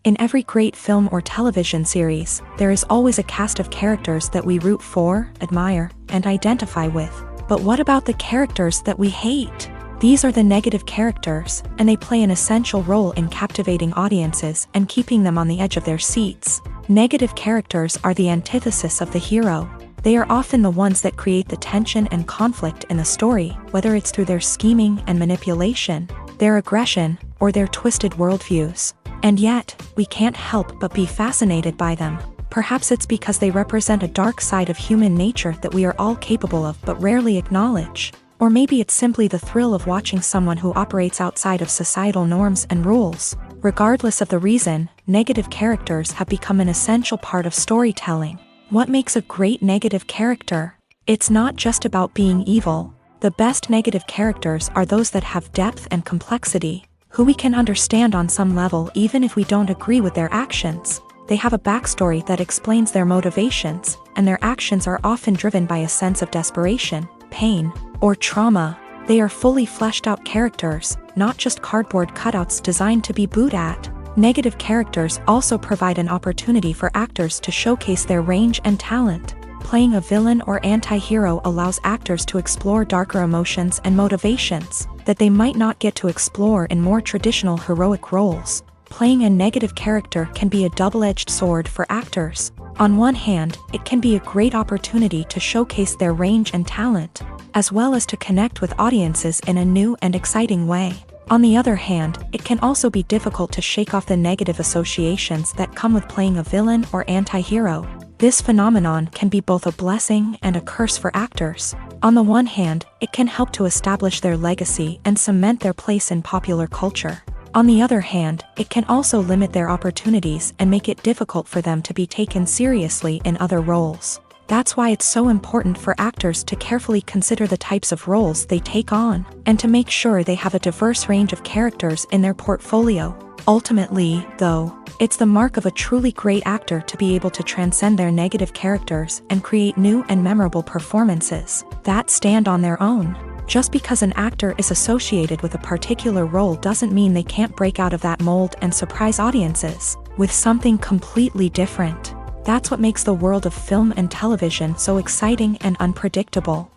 In every great film or television series, there is always a cast of characters that we root for, admire, and identify with. But what about the characters that we hate? These are the negative characters, and they play an essential role in captivating audiences and keeping them on the edge of their seats. Negative characters are the antithesis of the hero. They are often the ones that create the tension and conflict in the story, whether it's through their scheming and manipulation, their aggression, or their twisted worldviews. And yet, we can't help but be fascinated by them. Perhaps it's because they represent a dark side of human nature that we are all capable of but rarely acknowledge. Or maybe it's simply the thrill of watching someone who operates outside of societal norms and rules. Regardless of the reason, negative characters have become an essential part of storytelling. What makes a great negative character? It's not just about being evil. The best negative characters are those that have depth and complexity, who we can understand on some level even if we don't agree with their actions. They have a backstory that explains their motivations, and their actions are often driven by a sense of desperation, pain, or trauma. They are fully fleshed out characters, not just cardboard cutouts designed to be booed at. Negative characters also provide an opportunity for actors to showcase their range and talent. Playing a villain or anti-hero allows actors to explore darker emotions and motivations that they might not get to explore in more traditional heroic roles. Playing a negative character can be a double-edged sword for actors. On one hand, it can be a great opportunity to showcase their range and talent, as well as to connect with audiences in a new and exciting way. On the other hand, it can also be difficult to shake off the negative associations that come with playing a villain or anti-hero. This phenomenon can be both a blessing and a curse for actors. On the one hand, it can help to establish their legacy and cement their place in popular culture. On the other hand, it can also limit their opportunities and make it difficult for them to be taken seriously in other roles. That's why it's so important for actors to carefully consider the types of roles they take on, and to make sure they have a diverse range of characters in their portfolio. Ultimately, though, it's the mark of a truly great actor to be able to transcend their negative characters and create new and memorable performances that stand on their own. Just because an actor is associated with a particular role doesn't mean they can't break out of that mold and surprise audiences with something completely different. That's what makes the world of film and television so exciting and unpredictable.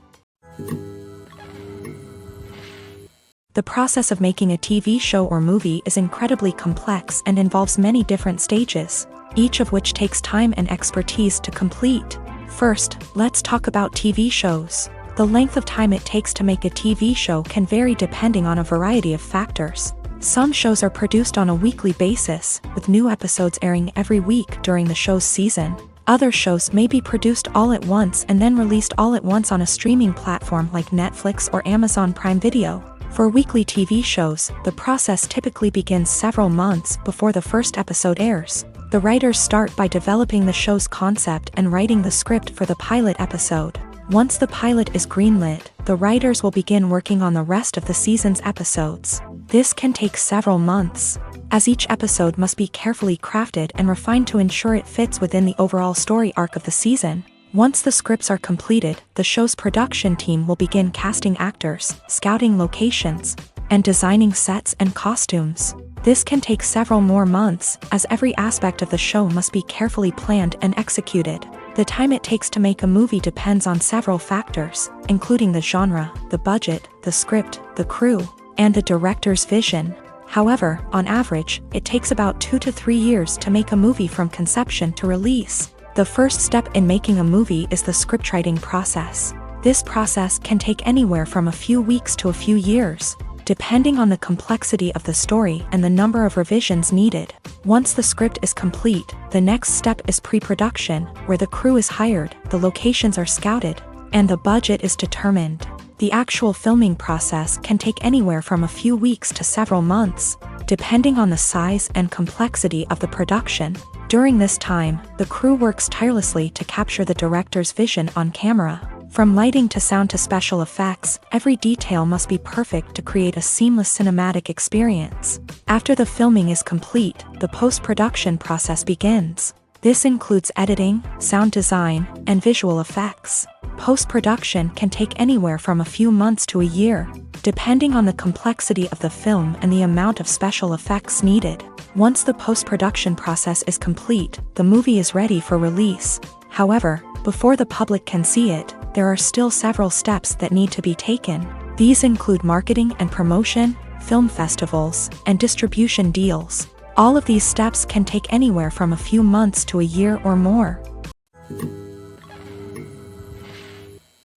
The process of making a TV show or movie is incredibly complex and involves many different stages, each of which takes time and expertise to complete. First, let's talk about TV shows. The length of time it takes to make a TV show can vary depending on a variety of factors. Some shows are produced on a weekly basis, with new episodes airing every week during the show's season. Other shows may be produced all at once and then released all at once on a streaming platform like Netflix or Amazon Prime Video. For weekly TV shows, the process typically begins several months before the first episode airs. The writers start by developing the show's concept and writing the script for the pilot episode. Once the pilot is greenlit, the writers will begin working on the rest of the season's episodes. This can take several months, as each episode must be carefully crafted and refined to ensure it fits within the overall story arc of the season. Once the scripts are completed, the show's production team will begin casting actors, scouting locations, and designing sets and costumes. This can take several more months, as every aspect of the show must be carefully planned and executed. The time it takes to make a movie depends on several factors, including the genre, the budget, the script, the crew, and the director's vision. However, on average, it takes about 2 to 3 years to make a movie from conception to release. The first step in making a movie is the scriptwriting process. This process can take anywhere from a few weeks to a few years, depending on the complexity of the story and the number of revisions needed. Once the script is complete, the next step is pre-production, where the crew is hired, the locations are scouted, and the budget is determined. The actual filming process can take anywhere from a few weeks to several months, depending on the size and complexity of the production. During this time, the crew works tirelessly to capture the director's vision on camera. From lighting to sound to special effects, every detail must be perfect to create a seamless cinematic experience. After the filming is complete, the post-production process begins. This includes editing, sound design, and visual effects. Post-production can take anywhere from a few months to a year, depending on the complexity of the film and the amount of special effects needed. Once the post-production process is complete, the movie is ready for release. However, before the public can see it, there are still several steps that need to be taken. These include marketing and promotion, film festivals, and distribution deals. All of these steps can take anywhere from a few months to a year or more.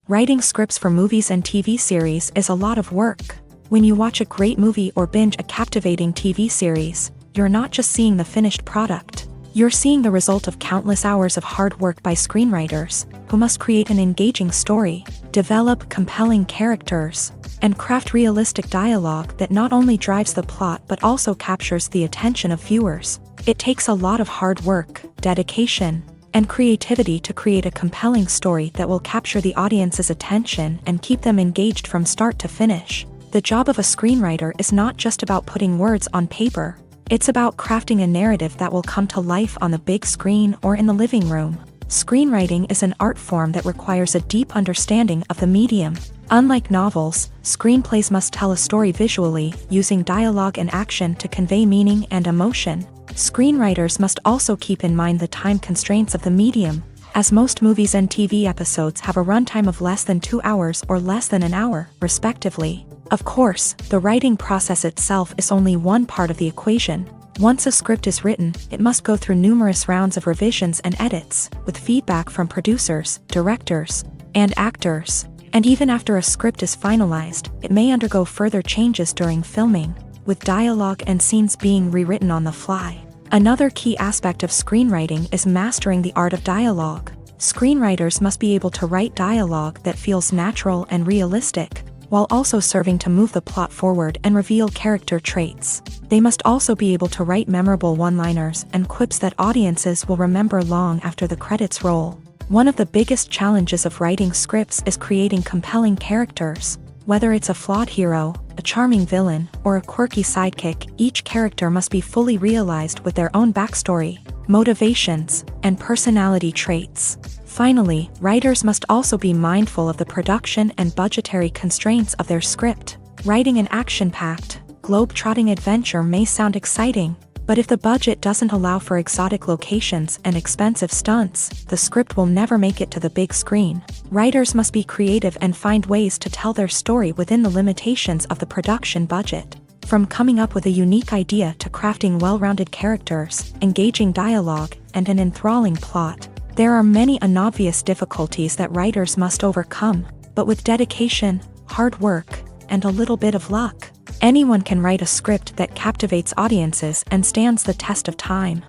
Writing scripts for movies and TV series is a lot of work. When you watch a great movie or binge a captivating TV series, you're not just seeing the finished product. You're seeing the result of countless hours of hard work by screenwriters, who must create an engaging story, develop compelling characters, and craft realistic dialogue that not only drives the plot but also captures the attention of viewers. It takes a lot of hard work, dedication, and creativity to create a compelling story that will capture the audience's attention and keep them engaged from start to finish. The job of a screenwriter is not just about putting words on paper. It's about crafting a narrative that will come to life on the big screen or in the living room. Screenwriting is an art form that requires a deep understanding of the medium. Unlike novels, screenplays must tell a story visually, using dialogue and action to convey meaning and emotion. Screenwriters must also keep in mind the time constraints of the medium, as most movies and TV episodes have a runtime of less than 2 hours or less than an hour, respectively. Of course, the writing process itself is only one part of the equation. Once a script is written, it must go through numerous rounds of revisions and edits, with feedback from producers, directors, and actors. And even after a script is finalized, it may undergo further changes during filming, with dialogue and scenes being rewritten on the fly. Another key aspect of screenwriting is mastering the art of dialogue. Screenwriters must be able to write dialogue that feels natural and realistic, while also serving to move the plot forward and reveal character traits. They must also be able to write memorable one-liners and quips that audiences will remember long after the credits roll. One of the biggest challenges of writing scripts is creating compelling characters. Whether it's a flawed hero, a charming villain, or a quirky sidekick, each character must be fully realized with their own backstory, motivations, and personality traits. Finally, writers must also be mindful of the production and budgetary constraints of their script. Writing an action-packed, globe-trotting adventure may sound exciting, but if the budget doesn't allow for exotic locations and expensive stunts, the script will never make it to the big screen. Writers must be creative and find ways to tell their story within the limitations of the production budget. From coming up with a unique idea to crafting well-rounded characters, engaging dialogue, and an enthralling plot, there are many unobvious difficulties that writers must overcome, but with dedication, hard work, and a little bit of luck, anyone can write a script that captivates audiences and stands the test of time.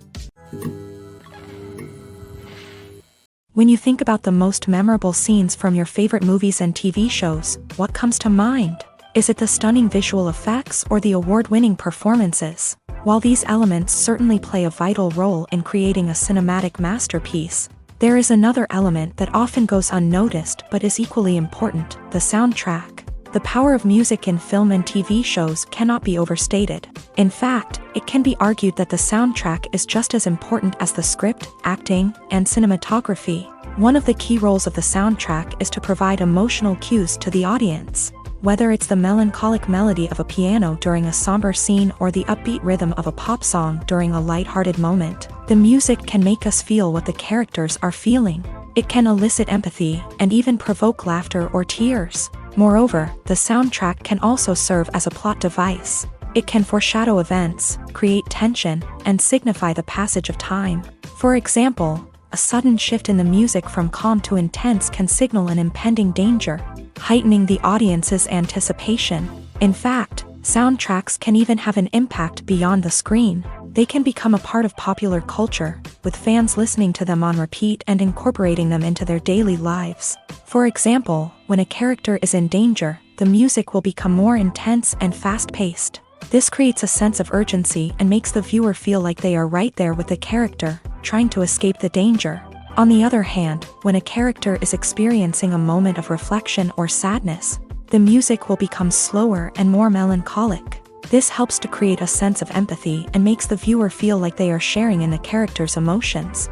When you think about the most memorable scenes from your favorite movies and TV shows, what comes to mind? Is it the stunning visual effects or the award-winning performances? While these elements certainly play a vital role in creating a cinematic masterpiece, there is another element that often goes unnoticed but is equally important: the soundtrack. The power of music in film and TV shows cannot be overstated. In fact, it can be argued that the soundtrack is just as important as the script, acting, and cinematography. One of the key roles of the soundtrack is to provide emotional cues to the audience. Whether it's the melancholic melody of a piano during a somber scene or the upbeat rhythm of a pop song during a lighthearted moment, the music can make us feel what the characters are feeling. It can elicit empathy and even provoke laughter or tears. Moreover, the soundtrack can also serve as a plot device. It can foreshadow events, create tension, and signify the passage of time. For example, a sudden shift in the music from calm to intense can signal an impending danger, heightening the audience's anticipation. In fact, soundtracks can even have an impact beyond the screen. They can become a part of popular culture, with fans listening to them on repeat and incorporating them into their daily lives. For example, when a character is in danger, the music will become more intense and fast-paced. This creates a sense of urgency and makes the viewer feel like they are right there with the character, trying to escape the danger. On the other hand, when a character is experiencing a moment of reflection or sadness, the music will become slower and more melancholic. This helps to create a sense of empathy and makes the viewer feel like they are sharing in the character's emotions.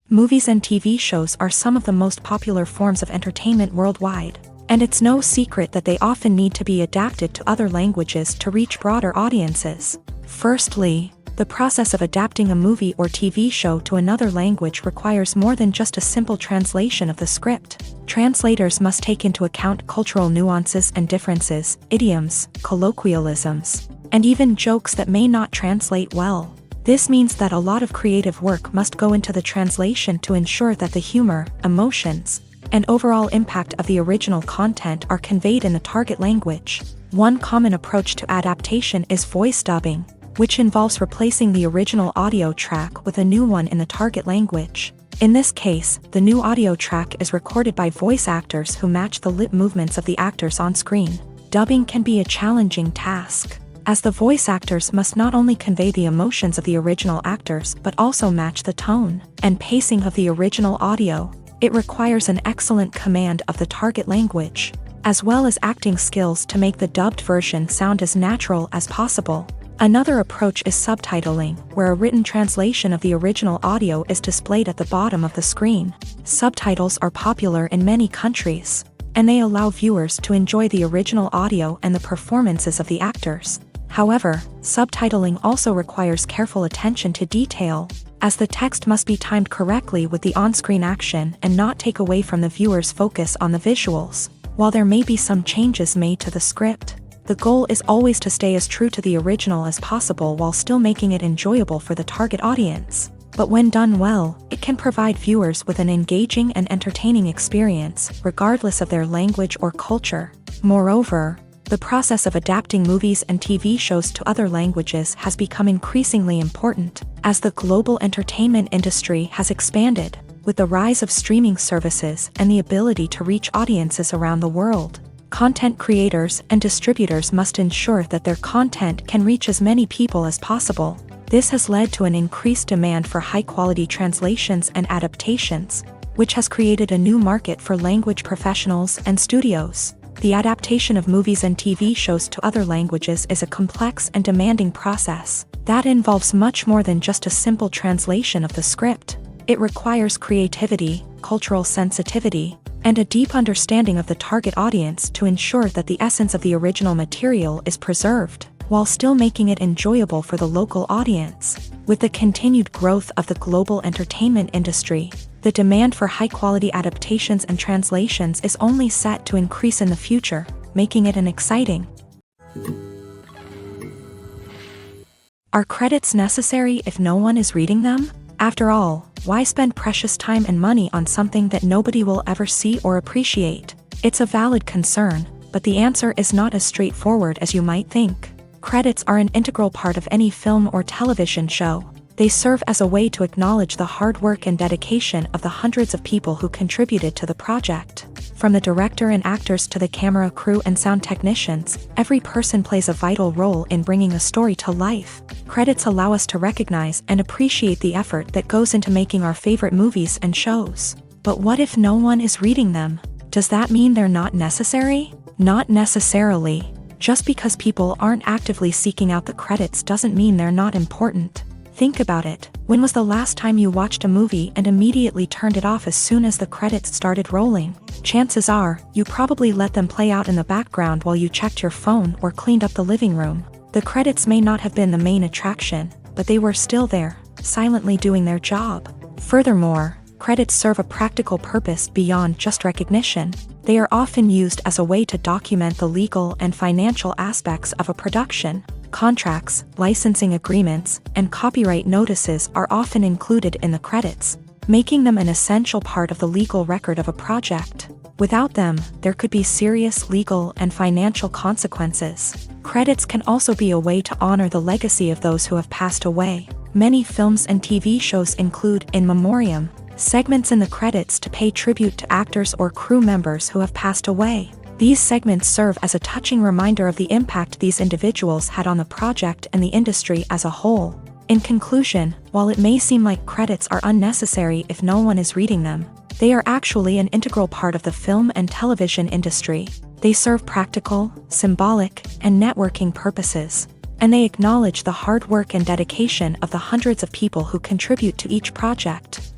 Movies and TV shows are some of the most popular forms of entertainment worldwide, and it's no secret that they often need to be adapted to other languages to reach broader audiences. Firstly, the process of adapting a movie or TV show to another language requires more than just a simple translation of the script. Translators must take into account cultural nuances and differences, idioms, colloquialisms, and even jokes that may not translate well. This means that a lot of creative work must go into the translation to ensure that the humor, emotions, and overall impact of the original content are conveyed in the target language. One common approach to adaptation is voice dubbing. which involves replacing the original audio track with a new one in the target language. In this case, the new audio track is recorded by voice actors who match the lip movements of the actors on screen. Dubbing can be a challenging task, as the voice actors must not only convey the emotions of the original actors but also match the tone and pacing of the original audio. It requires an excellent command of the target language, as well as acting skills to make the dubbed version sound as natural as possible. Another approach is subtitling, where a written translation of the original audio is displayed at the bottom of the screen. Subtitles are popular in many countries, and they allow viewers to enjoy the original audio and the performances of the actors. However, subtitling also requires careful attention to detail, as the text must be timed correctly with the on-screen action and not take away from the viewer's focus on the visuals. While there may be some changes made to the script, the goal is always to stay as true to the original as possible while still making it enjoyable for the target audience. But when done well, it can provide viewers with an engaging and entertaining experience, regardless of their language or culture. Moreover, the process of adapting movies and TV shows to other languages has become increasingly important, as the global entertainment industry has expanded, with the rise of streaming services and the ability to reach audiences around the world. Content creators and distributors must ensure that their content can reach as many people as possible. This has led to an increased demand for high-quality translations and adaptations, which has created a new market for language professionals and studios. The adaptation of movies and TV shows to other languages is a complex and demanding process that involves much more than just a simple translation of the script. It requires creativity, cultural sensitivity, and a deep understanding of the target audience to ensure that the essence of the original material is preserved, while still making it enjoyable for the local audience. With the continued growth of the global entertainment industry, the demand for high-quality adaptations and translations is only set to increase in the future, making it an exciting. Are credits necessary if no one is reading them? After all, why spend precious time and money on something that nobody will ever see or appreciate? It's a valid concern, but the answer is not as straightforward as you might think. Credits are an integral part of any film or television show. They serve as a way to acknowledge the hard work and dedication of the hundreds of people who contributed to the project. From the director and actors to the camera crew and sound technicians, every person plays a vital role in bringing a story to life. Credits allow us to recognize and appreciate the effort that goes into making our favorite movies and shows. But what if no one is reading them? Does that mean they're not necessary? Not necessarily. Just because people aren't actively seeking out the credits doesn't mean they're not important. Think about it. When was the last time you watched a movie and immediately turned it off as soon as the credits started rolling? Chances are, you probably let them play out in the background while you checked your phone or cleaned up the living room. The credits may not have been the main attraction, but they were still there, silently doing their job. Furthermore, credits serve a practical purpose beyond just recognition. They are often used as a way to document the legal and financial aspects of a production. Contracts, licensing agreements, and copyright notices are often included in the credits, making them an essential part of the legal record of a project. Without them, there could be serious legal and financial consequences. Credits can also be a way to honor the legacy of those who have passed away. Many films and TV shows include in memoriam segments in the credits to pay tribute to actors or crew members who have passed away. These segments serve as a touching reminder of the impact these individuals had on the project and the industry as a whole. In conclusion, while it may seem like credits are unnecessary if no one is reading them, they are actually an integral part of the film and television industry. They serve practical, symbolic, and networking purposes, and they acknowledge the hard work and dedication of the hundreds of people who contribute to each project.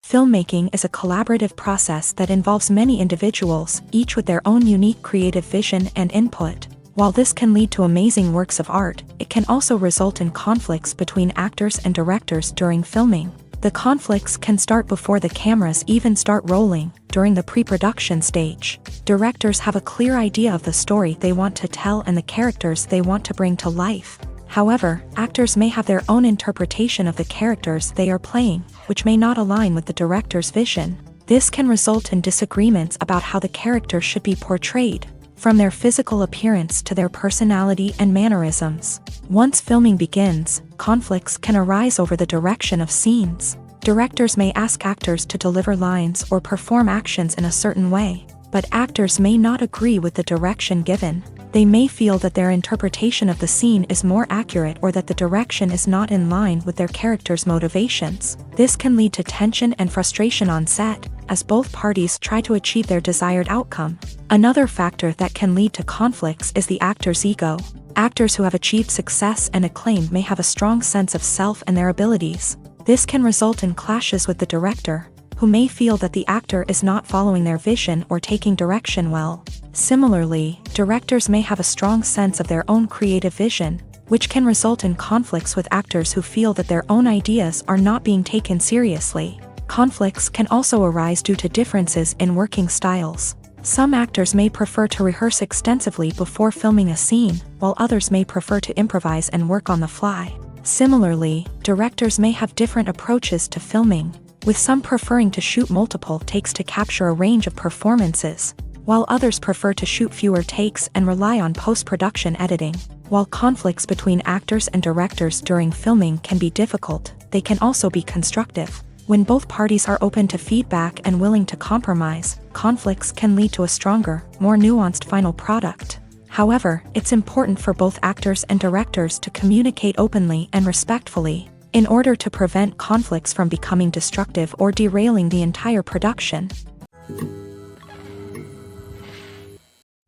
Filmmaking is a collaborative process that involves many individuals, each with their own unique creative vision and input. While this can lead to amazing works of art, it can also result in conflicts between actors and directors during filming. The conflicts can start before the cameras even start rolling, during the pre-production stage. Directors have a clear idea of the story they want to tell and the characters they want to bring to life. However, actors may have their own interpretation of the characters they are playing, which may not align with the director's vision. This can result in disagreements about how the character should be portrayed. from their physical appearance to their personality and mannerisms. Once filming begins, conflicts can arise over the direction of scenes. Directors may ask actors to deliver lines or perform actions in a certain way, but actors may not agree with the direction given. They may feel that their interpretation of the scene is more accurate or that the direction is not in line with their character's motivations. This can lead to tension and frustration on set, as both parties try to achieve their desired outcome. Another factor that can lead to conflicts is the actor's ego. Actors who have achieved success and acclaim may have a strong sense of self and their abilities. This can result in clashes with the director, who may feel that the actor is not following their vision or taking direction well. Similarly, directors may have a strong sense of their own creative vision, which can result in conflicts with actors who feel that their own ideas are not being taken seriously. Conflicts can also arise due to differences in working styles. Some actors may prefer to rehearse extensively before filming a scene, while others may prefer to improvise and work on the fly. Similarly, directors may have different approaches to filming, with some preferring to shoot multiple takes to capture a range of performances, while others prefer to shoot fewer takes and rely on post-production editing. While conflicts between actors and directors during filming can be difficult, they can also be constructive. When both parties are open to feedback and willing to compromise, conflicts can lead to a stronger, more nuanced final product. However, it's important for both actors and directors to communicate openly and respectfully, in order to prevent conflicts from becoming destructive or derailing the entire production.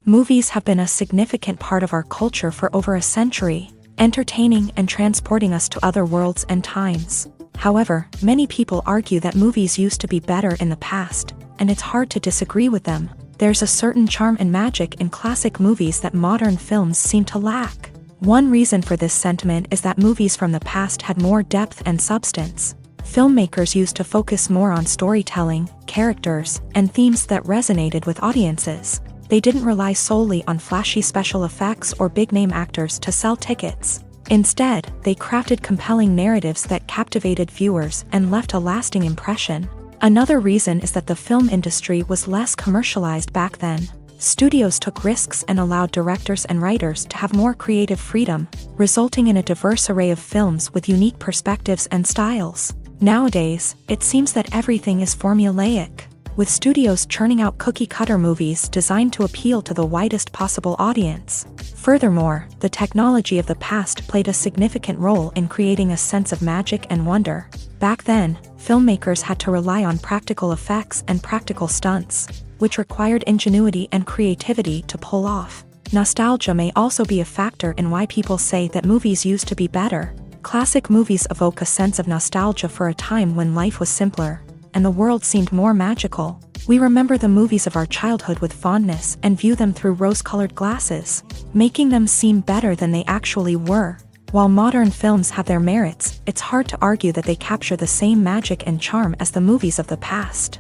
Movies have been a significant part of our culture for over a century, entertaining and transporting us to other worlds and times. However, many people argue that movies used to be better in the past, and it's hard to disagree with them. There's a certain charm and magic in classic movies that modern films seem to lack. One reason for this sentiment is that movies from the past had more depth and substance. Filmmakers used to focus more on storytelling, characters, and themes that resonated with audiences. They didn't rely solely on flashy special effects or big-name actors to sell tickets. Instead, they crafted compelling narratives that captivated viewers and left a lasting impression. Another reason is that the film industry was less commercialized back then. Studios took risks and allowed directors and writers to have more creative freedom, resulting in a diverse array of films with unique perspectives and styles. Nowadays, it seems that everything is formulaic, with studios churning out cookie-cutter movies designed to appeal to the widest possible audience. Furthermore, the technology of the past played a significant role in creating a sense of magic and wonder. Back then, filmmakers had to rely on practical effects and practical stunts, which required ingenuity and creativity to pull off. Nostalgia may also be a factor in why people say that movies used to be better. Classic movies evoke a sense of nostalgia for a time when life was simpler, and the world seemed more magical. We remember the movies of our childhood with fondness and view them through rose-colored glasses, making them seem better than they actually were. While modern films have their merits, it's hard to argue that they capture the same magic and charm as the movies of the past.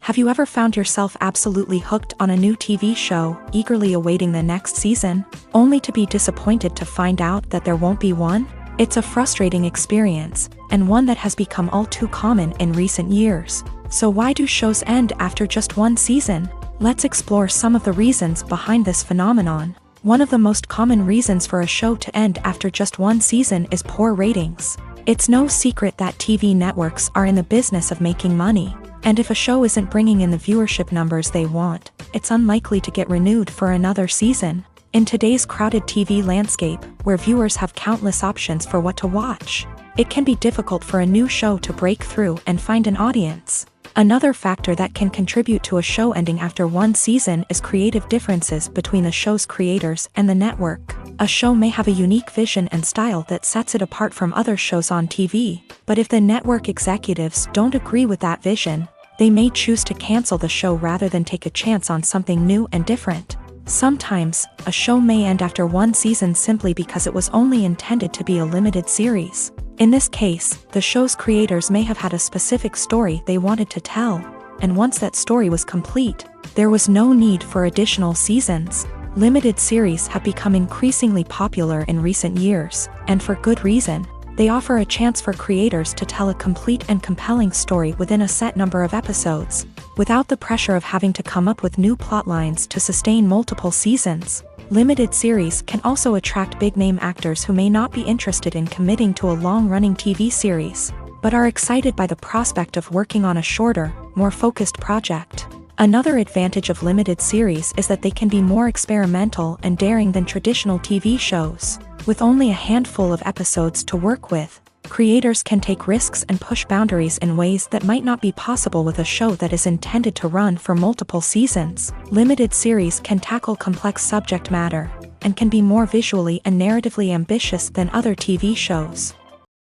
Have you ever found yourself absolutely hooked on a new TV show, eagerly awaiting the next season, only to be disappointed to find out that there won't be one? It's a frustrating experience, and one that has become all too common in recent years. So why do shows end after just one season? Let's explore some of the reasons behind this phenomenon. One of the most common reasons for a show to end after just one season is poor ratings. It's no secret that TV networks are in the business of making money, and if a show isn't bringing in the viewership numbers they want, it's unlikely to get renewed for another season. In today's crowded TV landscape, where viewers have countless options for what to watch, it can be difficult for a new show to break through and find an audience. Another factor that can contribute to a show ending after one season is creative differences between the show's creators and the network. A show may have a unique vision and style that sets it apart from other shows on TV, but if the network executives don't agree with that vision, they may choose to cancel the show rather than take a chance on something new and different. Sometimes, a show may end after one season simply because it was only intended to be a limited series. In this case, the show's creators may have had a specific story they wanted to tell, and once that story was complete, there was no need for additional seasons. Limited series have become increasingly popular in recent years, and for good reason. They offer a chance for creators to tell a complete and compelling story within a set number of episodes. without the pressure of having to come up with new plotlines to sustain multiple seasons. Limited series can also attract big-name actors who may not be interested in committing to a long-running TV series, but are excited by the prospect of working on a shorter, more focused project. Another advantage of limited series is that they can be more experimental and daring than traditional TV shows. With only a handful of episodes to work with, creators can take risks and push boundaries in ways that might not be possible with a show that is intended to run for multiple seasons. Limited series can tackle complex subject matter, and can be more visually and narratively ambitious than other TV shows.